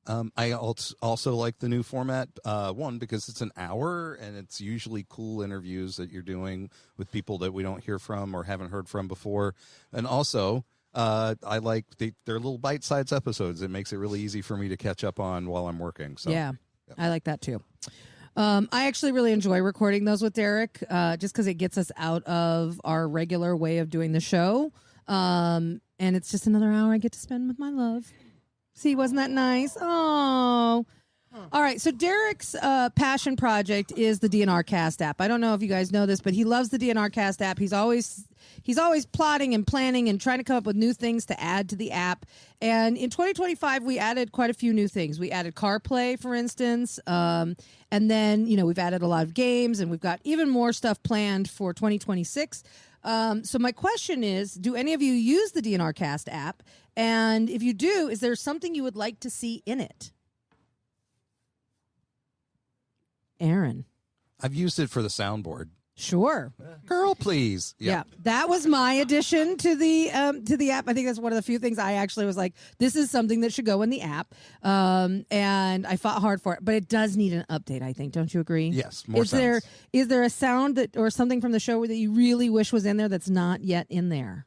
I also like the new format, one, because it's an hour and it's usually cool interviews that you're doing with people that we don't hear from or haven't heard from before. And also, I like they're little bite-sized episodes. It makes it really easy for me to catch up on while I'm working. So Yeah, I like that too. I actually really enjoy recording those with Derek, just because it gets us out of our regular way of doing the show. And it's just another hour I get to spend with my love. See, wasn't that nice? Oh, All right, so Derek's passion project is the DNR Cast app. I don't know if you guys know this, but he loves the DNR Cast app. He's always plotting and planning and trying to come up with new things to add to the app. And in 2025, we added quite a few new things. We added CarPlay, for instance, and then we've added a lot of games, and we've got even more stuff planned for 2026. So my question is, do any of you use the DNR Cast app? And if you do, is there something you would like to see in it? Aaron. I've used it for the soundboard. Sure. Girl, please. Yeah, that was my addition to the app. I think that's one of the few things I actually was like, this is something that should go in the app. And I fought hard for it, but it does need an update, I think. Don't you agree? Yes, more sounds. Is there a sound that or something from the show that you really wish was in there that's not yet in there?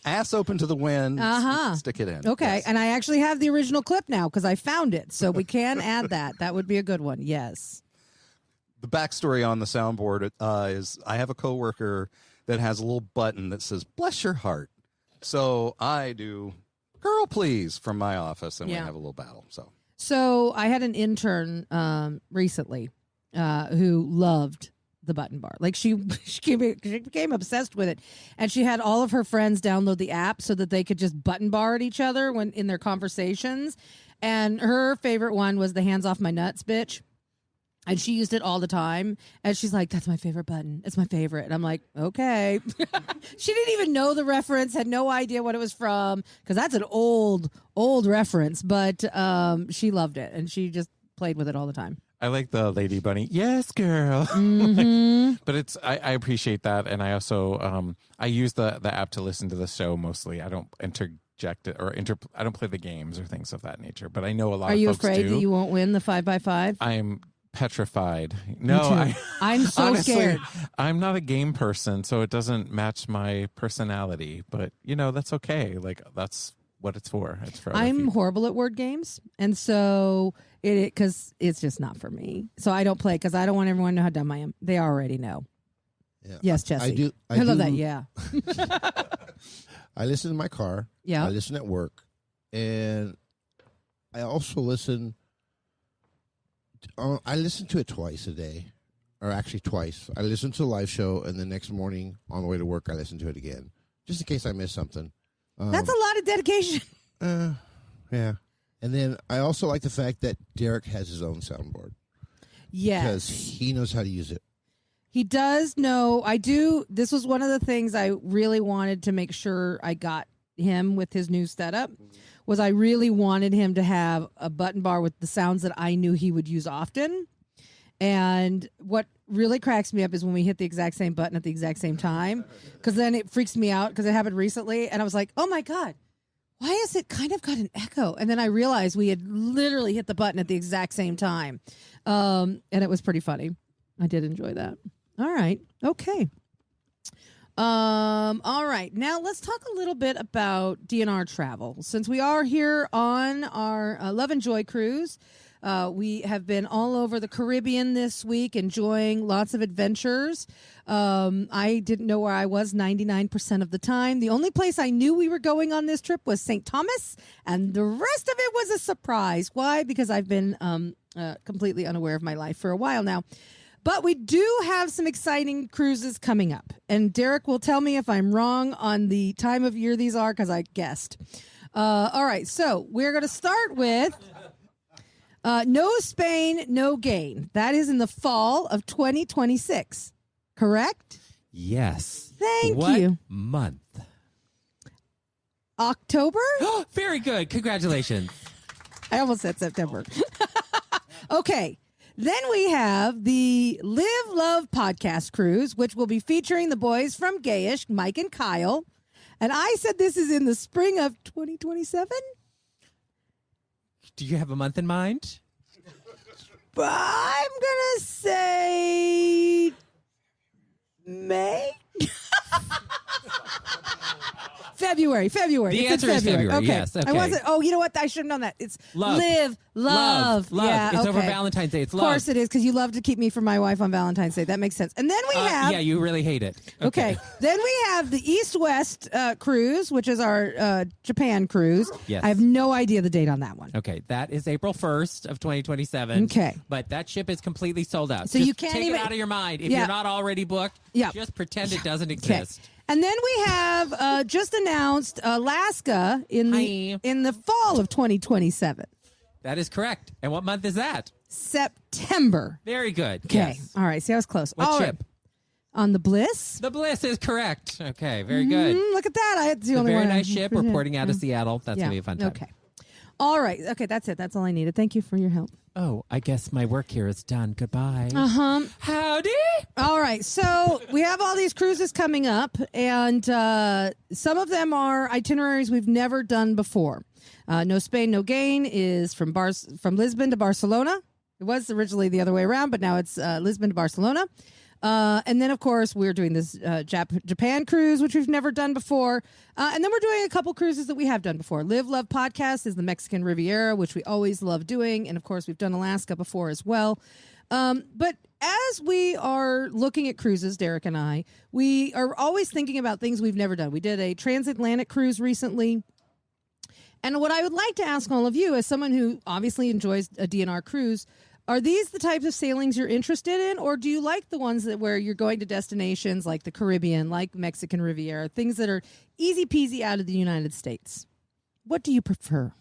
Ass open to the wind. Stick it in. Okay, yes. and I actually have the original clip now because I found it, so we can add that. That would be a good one. Yes. The backstory on the soundboard is I have a coworker that has a little button that says "Bless your heart," so I do "Girl, please" from my office, and we have a little battle. So I had an intern recently who loved the button bar. Like she became obsessed with it, and she had all of her friends download the app so that they could just button bar at each other when in their conversations. And her favorite one was the "hands off my nuts, bitch." And she used it all the time. And she's like, that's my favorite button. It's my favorite. And I'm like, okay. She didn't even know the reference, had no idea what it was from, because that's an old reference. But she loved it, and she just played with it all the time. I like the Lady Bunny. Yes, girl. Mm-hmm. But I appreciate that. And I also, I use the app to listen to the show mostly. I don't interject it I don't play the games or things of that nature. But I know a lot of folks do. Are you afraid that you won't win the 5x5? I'm petrified. No, I'm so honestly, scared. I'm not a game person, so it doesn't match my personality. But that's okay. Like that's what it's for. It's for. I'm horrible at word games, and so because it's just not for me. So I don't play because I don't want everyone to know how dumb I am. They already know. Yeah. Yes, Jesse. I do. I love that. Yeah. I listen in my car. Yeah. I listen at work, and I also listen. I listen to it twice a day, or actually twice. I listen to the live show, and the next morning on the way to work, I listen to it again, just in case I miss something. That's a lot of dedication. Yeah. And then I also like the fact that Derek has his own soundboard. Yes. Because he knows how to use it. He does know. I do. This was one of the things I really wanted to make sure I got him with his new setup. Was I really wanted him to have a button bar with the sounds that I knew he would use often. And what really cracks me up is when we hit the exact same button at the exact same time, because then it freaks me out because it happened recently. And I was like, oh, my God, why has it kind of got an echo? And then I realized we had literally hit the button at the exact same time. And it was pretty funny. I did enjoy that. All right. Okay. All right. Now let's talk a little bit about DNR travel. Since we are here on our Love and Joy cruise, we have been all over the Caribbean this week, enjoying lots of adventures. I didn't know where I was 99% of the time. The only place I knew we were going on this trip was St. Thomas, and the rest of it was a surprise. Why? Because I've been completely unaware of my life for a while now. But we do have some exciting cruises coming up. And Derek will tell me if I'm wrong on the time of year these are, because I guessed. All right, so we're going to start with No Spain, No Gain. That is in the fall of 2026, correct? Yes. Thank what you. Month? October? Very good. Congratulations. I almost said September. Okay. Then we have the Live Love podcast cruise, which will be featuring the boys from Gayish, Mike and Kyle. And I said this is in the spring of 2027. Do you have a month in mind? I'm going to say May. February. The It's in answer is February, Okay. yes, okay. I wasn't. Oh, you know what? I should have known that. It's Love. live, love. Yeah, It's over okay. Valentine's Day. It's Of love. course it is, because you love to keep me from my wife on Valentine's Day. That makes sense. And then we have. Yeah, you really hate it. Okay. Then we have the East-West cruise, which is our Japan cruise. Yes. I have no idea the date on that one. Okay, that is April 1st of 2027. Okay. But that ship is completely sold out. So Just you can't take even- it out of your mind. If Yeah. you're not already booked, Yeah. just pretend it doesn't Okay. exist. And then we have just announced Alaska in the fall of 2027. That is correct. And what month is that? September. Very good. Okay. Yes. All right. See, I was close. What All right. ship? On the Bliss. The Bliss is correct. Okay, very good. Look at that. It's the It's a only very one. nice ship. We're porting out of Seattle. That's going to be a fun time. Okay. All right. Okay, that's it. That's all I needed. Thank you for your help. Oh, I guess my work here is done. Goodbye. Uh-huh. Howdy. All right. So we have all these cruises coming up, and some of them are itineraries we've never done before. No Spain, No Gain is from Lisbon to Barcelona. It was originally the other way around, but now it's Lisbon to Barcelona. And then, of course, we're doing this Japan cruise, which we've never done before. And then we're doing a couple cruises that we have done before. Live Love Podcast is the Mexican Riviera, which we always love doing. And, of course, we've done Alaska before as well. But as we are looking at cruises, Derek and I, we are always thinking about things we've never done. We did a transatlantic cruise recently. And what I would like to ask all of you, as someone who obviously enjoys a DNR cruise, are these the types of sailings you're interested in, or do you like the ones where you're going to destinations like the Caribbean, like Mexican Riviera, things that are easy peasy out of the United States? What do you prefer?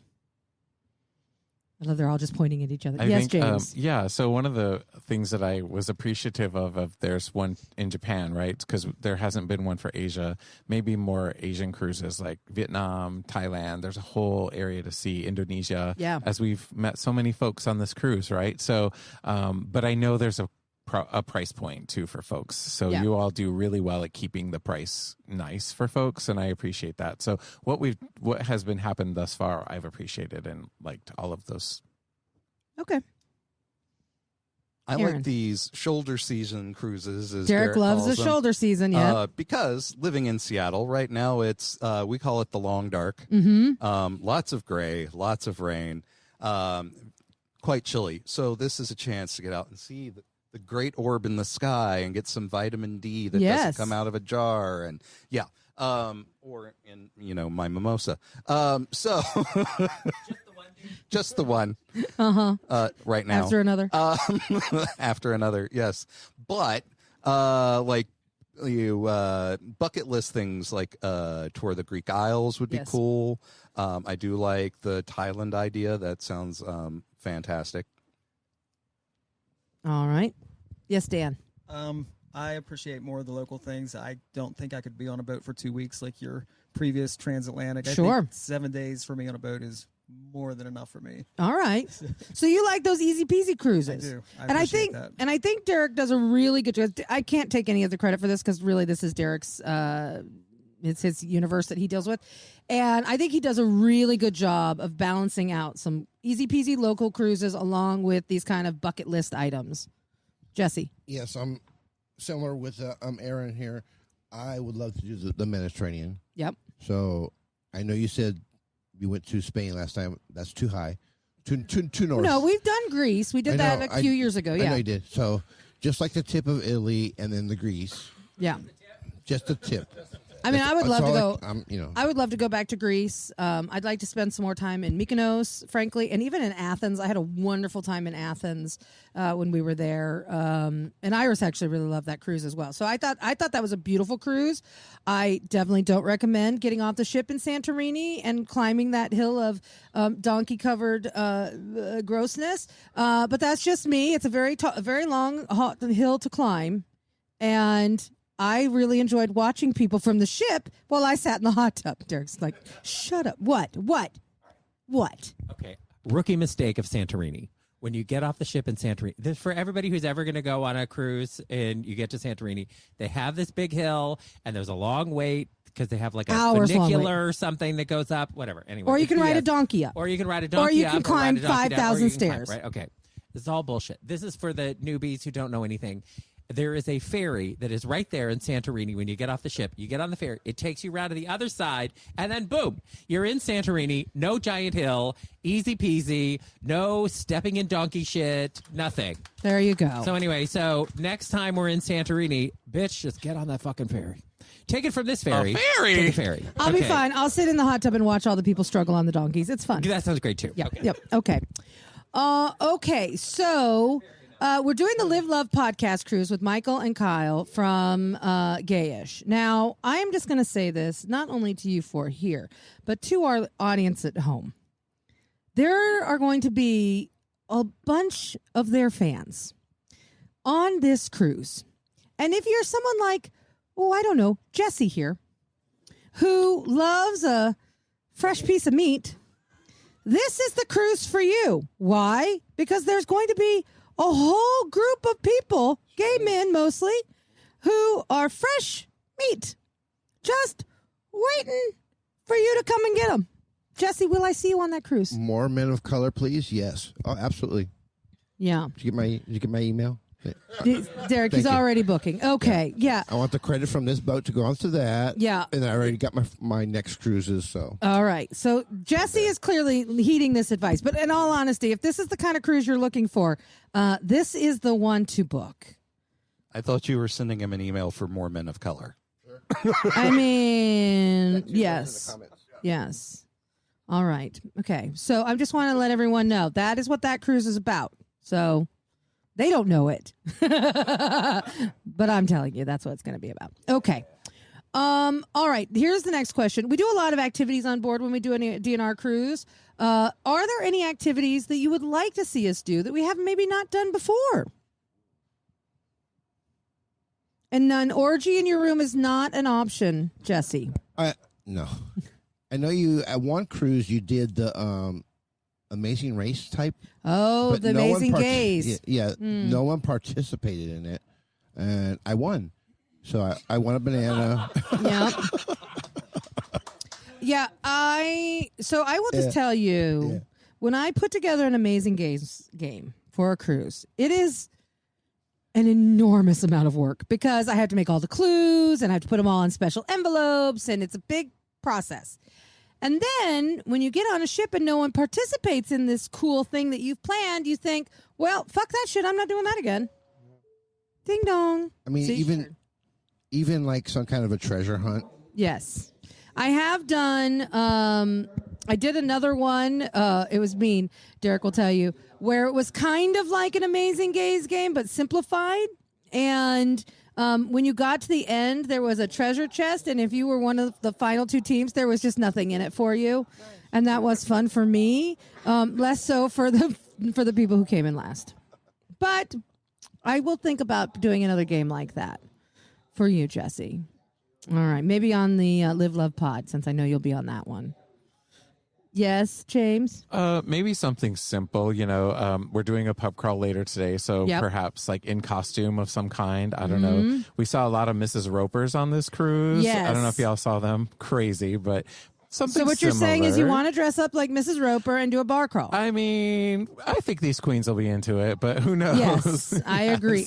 I love they're all just pointing at each other. I think, James. yeah. So one of the things that I was appreciative of there's one in Japan, right? Because there hasn't been one for Asia. Maybe more Asian cruises like Vietnam, Thailand. There's a whole area to see. Indonesia. Yeah. As we've met so many folks on this cruise, right? So, but I know there's a price point too for folks. So Yeah. you all do really well at keeping the price nice for folks, and I appreciate that. So what has been happened thus far, I've appreciated and liked all of those. Okay. I Aaron. like these shoulder season cruises. As Derek loves the calls them, shoulder season, yeah. because living in Seattle right now, it's we call it the long dark. Lots of gray, lots of rain, quite chilly. So this is a chance to get out and see the great orb in the sky and get some vitamin D that Yes. doesn't come out of a jar, and or in my mimosa. So just the one. Right now. After another. After another, yes. But like you bucket list things like tour the Greek Isles would be Yes. cool. I do like the Thailand idea. That sounds fantastic. All right. Yes, Dan. I appreciate more of the local things. I don't think I could be on a boat for 2 weeks like your previous transatlantic. I Sure. think 7 days for me on a boat is more than enough for me. All right. So you like those easy peasy cruises? I do. I and I appreciate think that. and I think Derek does a really good job. I can't take any of the credit for this because really this is Derek's it's his universe that he deals with. And I think he does a really good job of balancing out some easy peasy local cruises along with these kind of bucket list items. Jesse. Yes, I'm similar with Aaron here. I would love to do the Mediterranean. Yep. So I know you said you went to Spain last time. That's too high. Too north. No, we've done Greece. We did I that know, a few years ago. I know Yeah. you did. So just like the tip of Italy and then the Greece. Yeah. Just the tip. I mean, I would love to go. I I would love to go back to Greece. I'd like to spend some more time in Mykonos, frankly, and even in Athens. I had a wonderful time in Athens when we were there, and Iris actually really loved that cruise as well. So I thought that was a beautiful cruise. I definitely don't recommend getting off the ship in Santorini and climbing that hill of donkey-covered grossness. But that's just me. It's a very long hill to climb, and I really enjoyed watching people from the ship while I sat in the hot tub. Derek's like, shut up. What? Okay. Rookie mistake of Santorini. When you get off the ship in Santorini, this, for everybody who's ever going to go on a cruise and you get to Santorini, they have this big hill and there's a long wait because they have like a Hours long funicular or something that goes up, whatever. Anyway, Or you it's can ride a BS. donkey up. Or you can ride a donkey Or you up, can ride a climb donkey down, or 5,000 you can climb, stairs. right? Okay. This is all bullshit. This is for the newbies who don't know anything. there is a ferry that is right there in Santorini. When you get off the ship, you get on the ferry. It takes you around to the other side, and then boom, you're in Santorini. No giant hill, easy peasy. No stepping in donkey shit. Nothing. There you go. So anyway, next time we're in Santorini, bitch, just get on that fucking ferry. Take it from this ferry. A ferry? Take a ferry. I'll be fine. I'll sit in the hot tub and watch all the people struggle on the donkeys. It's fun. That sounds great too. Yep. Okay. Yep. Okay. Okay. So we're doing the Live Love podcast cruise with Michael and Kyle from Gayish. Now, I am just going to say this not only to you four here, but to our audience at home. There are going to be a bunch of their fans on this cruise. And if you're someone like, I don't know, Jesse here, who loves a fresh piece of meat, this is the cruise for you. Why? Because there's going to be a whole group of people, gay men mostly, who are fresh meat, just waiting for you to come and get them. Jesse, will I see you on that cruise? More men of color, please. Yes. Oh, absolutely. Yeah. Did you get my email? Derek, he's already booking. Okay, yeah. I want the credit from this boat to go on to that. Yeah. And I already got my next cruises, so. All right. So Jesse is clearly heeding this advice. But in all honesty, if this is the kind of cruise you're looking for, this is the one to book. I thought you were sending him an email for more men of color. I mean, yes. Yes. All right. Okay. So I just want to let everyone know that is what that cruise is about. So they don't know it. But I'm telling you, that's what it's going to be about. Okay. All right. Here's the next question. We do a lot of activities on board when we do any DNR cruise. Are there any activities that you would like to see us do that we have maybe not done before? And an orgy in your room is not an option, Jesse. No. I know you, at one cruise, you did the Amazing Race type. Oh, the Amazing Gays. Yeah, no one participated in it, and I won. So I won a banana. Yep. Yeah, I will just tell you, when I put together an Amazing Gays game for a cruise, it is an enormous amount of work because I have to make all the clues and I have to put them all in special envelopes, and it's a big process. And then when you get on a ship and no one participates in this cool thing that you've planned, you think, well, fuck that shit. I'm not doing that again. Ding dong. I mean, even like some kind of a treasure hunt. Yes. I have done, I did another one. It was mean, Derek will tell you, where it was kind of like an Amazing Gays game, but simplified. And when you got to the end, there was a treasure chest, and if you were one of the final two teams, there was just nothing in it for you, and that was fun for me. Less so for the people who came in last. But I will think about doing another game like that for you, Jesse. All right, maybe on the Live Love Pod, since I know you'll be on that one. Yes, James? Maybe something simple. We're doing a pub crawl later today, so perhaps like in costume of some kind. I don't know. We saw a lot of Mrs. Ropers on this cruise. Yes. I don't know if y'all saw them. Crazy, but something So what similar. you're saying is you want to dress up like Mrs. Roper and do a bar crawl. I mean, I think these queens will be into it, but who knows? Yes, I agree.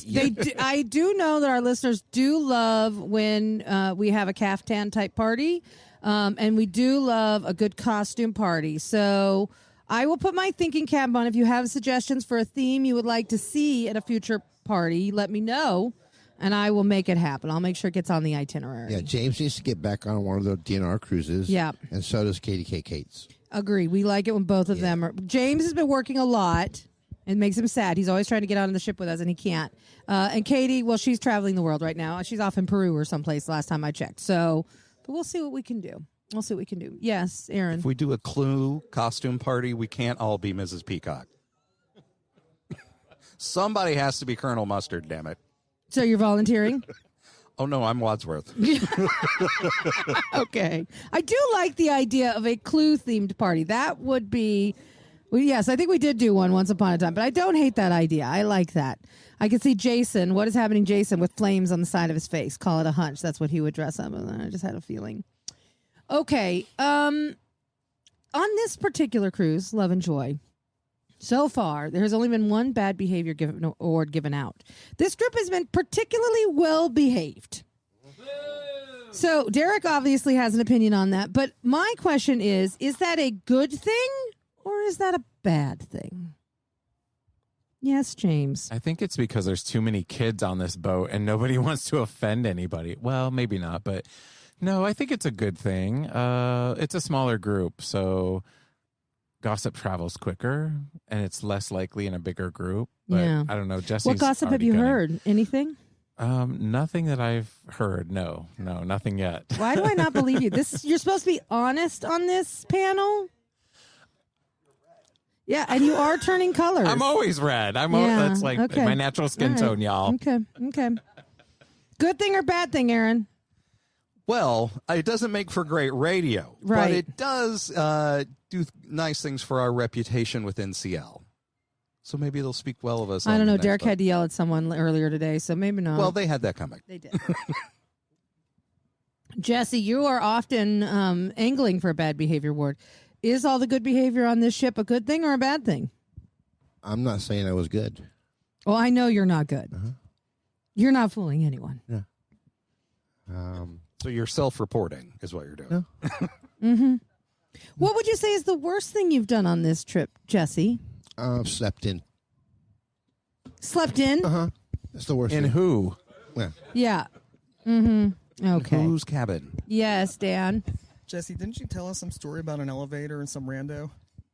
I do know that our listeners do love when we have a caftan type party. And we do love a good costume party. So I will put my thinking cap on. If you have suggestions for a theme you would like to see at a future party, let me know, and I will make it happen. I'll make sure it gets on the itinerary. Yeah, James needs to get back on one of the DNR cruises. Yeah. And so does Katie K. Cates. Agree. We like it when both of them are. James has been working a lot. It makes him sad. He's always trying to get on the ship with us, and he can't. And Katie, well, she's traveling the world right now. She's off in Peru or someplace last time I checked. So... But we'll see what we can do. We'll see what we can do. Yes, Aaron. If we do a Clue costume party, we can't all be Mrs. Peacock. Somebody has to be Colonel Mustard, damn it. So you're volunteering? Oh, no, I'm Wadsworth. Okay. I do like the idea of a Clue-themed party. That would be... Well, yes, I think we did do one once upon a time, but I don't hate that idea. I like that. I can see Jason, what is happening, Jason, with flames on the side of his face. Call it a hunch. That's what he would dress up. And I just had a feeling. Okay. On this particular cruise, Love and Joy, So far, there has only been one bad behavior award given out. This group has been particularly well behaved. So Derek obviously has an opinion on that, but my question is that a good thing or is that a bad thing? Yes, James. I think it's because there's too many kids on this boat and nobody wants to offend anybody. Well, maybe not, but no, I think it's a good thing. It's a smaller group, so gossip travels quicker and it's less likely in a bigger group. But yeah. I don't know. Jesse's what gossip have you heard? Anything? Nothing that I've heard. No, nothing yet. Why do I not believe you? You're supposed to be honest on this panel. Yeah, and you are turning colors. I'm always red. That's like my natural skin tone, y'all. Okay. Good thing or bad thing, Aaron? Well, it doesn't make for great radio, right. But it does do nice things for our reputation with NCL. So maybe they'll speak well of us. I don't know. Derek had to yell at someone earlier today, so maybe not. Well, they had that coming. They did. Jesse, you are often angling for a bad behavior award. Is all the good behavior on this ship a good thing or a bad thing? I'm not saying I was good. Well, I know you're not good. You're not fooling anyone. Yeah. So you're self-reporting is what you're doing. No. Mm-hmm. What would you say is the worst thing you've done on this trip, Jesse? Slept in. Slept in? That's the worst In thing. who? Yeah. Mm-hmm. Okay. Whose cabin? Yes, Dan. Jesse, didn't you tell us some story about an elevator and some rando?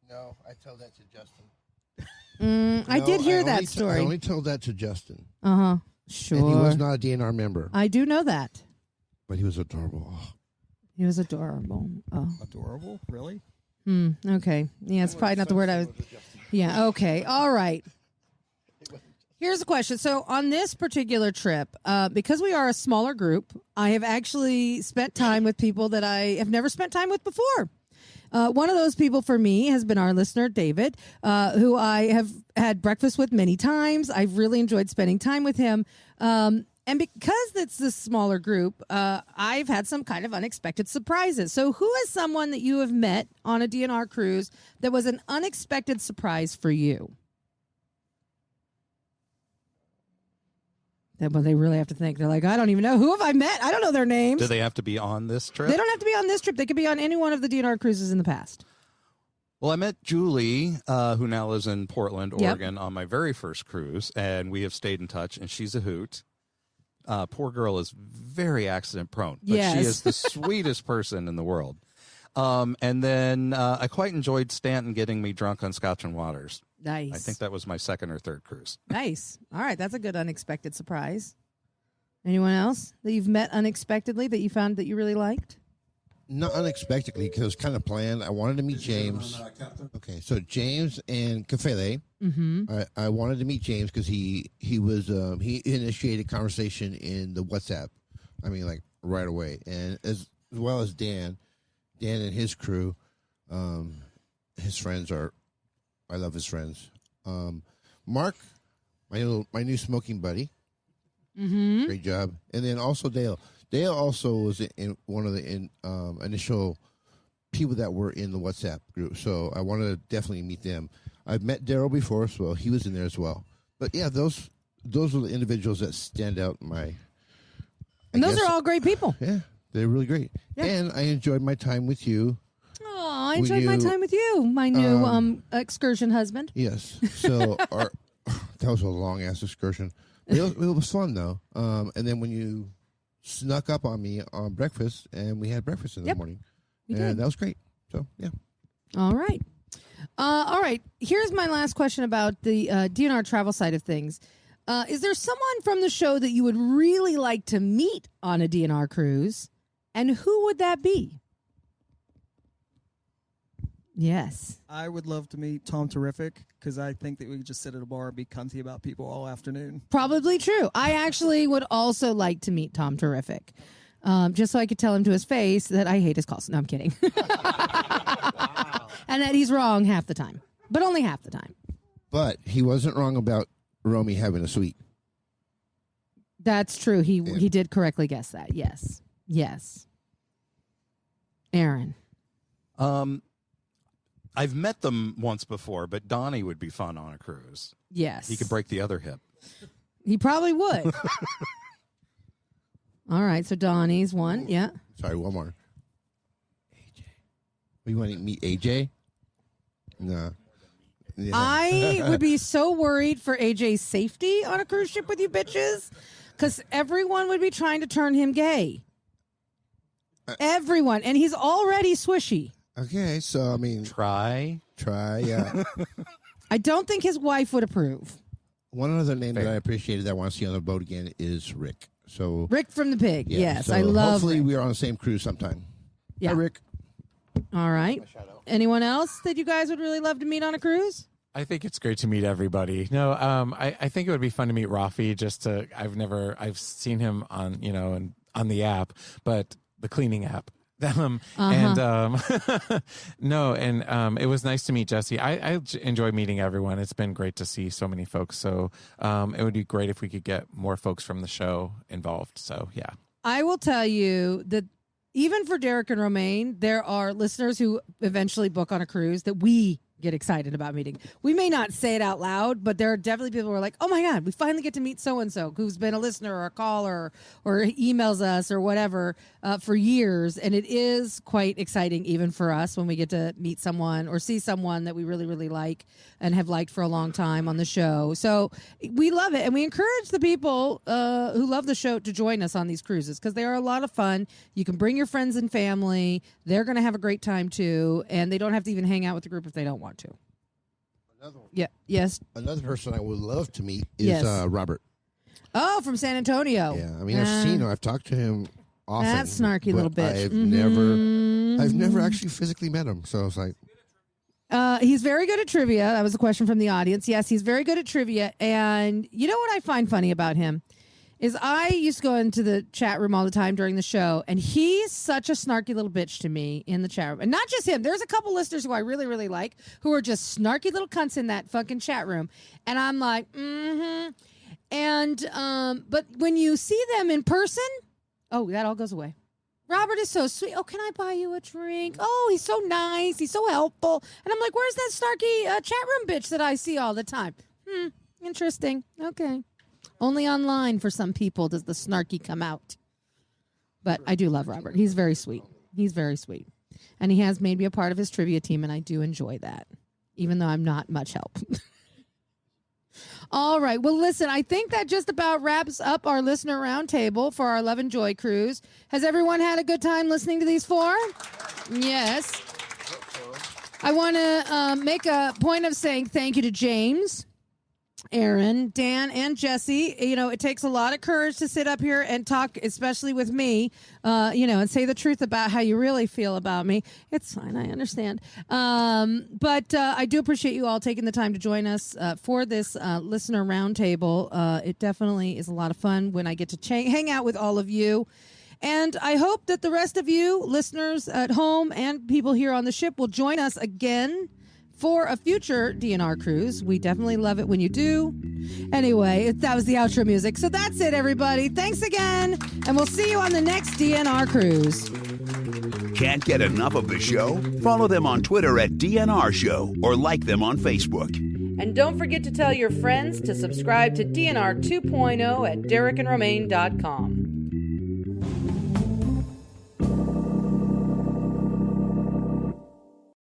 No, I told that to Justin. I did hear that story. I only told that to Justin. Sure. And he was not a DNR member. I do know that. But he was adorable. Oh. He was adorable. Oh. Adorable? Really? Okay. Yeah, it's probably not the word I was... Yeah, okay. All right. Here's the question. So on this particular trip, because we are a smaller group, I have actually spent time with people that I have never spent time with before. One of those people for me has been our listener, David, who I have had breakfast with many times. I've really enjoyed spending time with him. And because it's this smaller group, I've had some kind of unexpected surprises. So who is someone that you have met on a DNR cruise that was an unexpected surprise for you? Well, they really have to think. They're like, I don't even know. Who have I met? I don't know their names. Do they have to be on this trip? They don't have to be on this trip. They could be on any one of the DNR cruises in the past. Well, I met Julie, who now lives in Portland, Oregon, on my very first cruise, and we have stayed in touch, and she's a hoot. Poor girl is very accident prone, but she is the sweetest person in the world. And then I quite enjoyed Stanton getting me drunk on Scotch and Waters. Nice. I think that was my second or third cruise. Nice. All right. That's a good unexpected surprise. Anyone else that you've met unexpectedly that you found that you really liked? Not unexpectedly, because it was kind of planned. I wanted to meet James. Okay, so James and Kafele. I wanted to meet James because he initiated conversation in the WhatsApp. I mean, like right away, and as well as Dan and his crew. His friends are. I love his friends. Mark, my new smoking buddy. Great job, and then also Dale. Dale also was in one of the initial people that were in the WhatsApp group, so I wanted to definitely meet them. I've met Daryl before, so he was in there as well. But yeah, those are the individuals that stand out. And those are all great people. Yeah, they're really great. Yeah. And I enjoyed my time with you. Oh, I enjoyed my time with you, my new excursion husband. Yes. So that was a long ass excursion. It was fun though. And then when you snuck up on me on breakfast, and we had breakfast in the morning, and that was great. So yeah. All right. All right. Here's my last question about the DNR travel side of things. Is there someone from the show that you would really like to meet on a DNR cruise, and who would that be? Yes. I would love to meet Tom Terrific, because I think that we could just sit at a bar and be cunty about people all afternoon. Probably true. I actually would also like to meet Tom Terrific, just so I could tell him to his face that I hate his calls. No, I'm kidding. Wow. And that he's wrong half the time, but only half the time. But he wasn't wrong about Romy having a suite. That's true. He did correctly guess that. Yes. Yes. Aaron. I've met them once before, but Donnie would be fun on a cruise. Yes. He could break the other hip. He probably would. All right, so Donnie's one. Yeah. Sorry, one more. AJ. You want to meet AJ? No. Yeah. I would be so worried for AJ's safety on a cruise ship with you bitches, because everyone would be trying to turn him gay. Everyone. And he's already swishy. Okay, so, I mean. Try, yeah. I don't think his wife would approve. One other name that I appreciated that I want to see on the boat again is Rick. So Rick from the Pig. yeah, Yes, so I love hopefully Rick. we are on the same cruise sometime. Yeah. Hi, Rick. All right. Anyone else that you guys would really love to meet on a cruise? I think it's great to meet everybody. No, I think it would be fun to meet Rafi. I've seen him on, and on the app, but the cleaning app. And it was nice to meet Jesse. I enjoy meeting everyone. It's been great to see so many folks. So it would be great if we could get more folks from the show involved. So yeah, I will tell you that even for Derek and Romaine, there are listeners who eventually book on a cruise that we get excited about meeting. We may not say it out loud, but there are definitely people who are like, oh my God, we finally get to meet so-and-so who's been a listener or a caller or emails us or whatever for years. And it is quite exciting even for us when we get to meet someone or see someone that we really, really like and have liked for a long time on the show. So we love it. And we encourage the people who love the show to join us on these cruises because they are a lot of fun. You can bring your friends and family. They're going to have a great time too. And they don't have to even hang out with the group if they don't want to. Another one. Yeah. Yes. Another person I would love to meet is Yes. Robert. Oh, from San Antonio. Yeah, I mean, I've seen him. I've talked to him often. That snarky but little bitch. I've never actually physically met him. So I was like, He's very good at trivia. That was a question from the audience. Yes, he's very good at trivia. And you know what I find funny about him is I used to go into the chat room all the time during the show, and he's such a snarky little bitch to me in the chat room. And not just him. There's a couple listeners who I really, really like who are just snarky little cunts in that fucking chat room. And I'm like, mm-hmm. And, but when you see them in person, oh, that all goes away. Robert is so sweet. Oh, can I buy you a drink? Oh, he's so nice. He's so helpful. And I'm like, where's that snarky chat room bitch that I see all the time? Interesting. Okay. Only online for some people does the snarky come out. But I do love Robert. He's very sweet. He's very sweet. And he has made me a part of his trivia team, and I do enjoy that, even though I'm not much help. All right. Well, listen, I think that just about wraps up our listener roundtable for our Love and Joy cruise. Has everyone had a good time listening to these four? Yes. I want to make a point of saying thank you to James, Aaron, Dan, and Jesse. You know, it takes a lot of courage to sit up here and talk, especially with me, and say the truth about how you really feel about me. It's fine. I understand. But I do appreciate you all taking the time to join us for this listener roundtable. It definitely is a lot of fun when I get to hang out with all of you. And I hope that the rest of you, listeners at home and people here on the ship, will join us again for a future DNR cruise. We definitely love it when you do. Anyway, that was the outro music. So that's it, everybody. Thanks again, and we'll see you on the next DNR cruise. Can't get enough of the show? Follow them on Twitter at DNR Show or like them on Facebook. And don't forget to tell your friends to subscribe to DNR 2.0 at DerekandRomaine.com.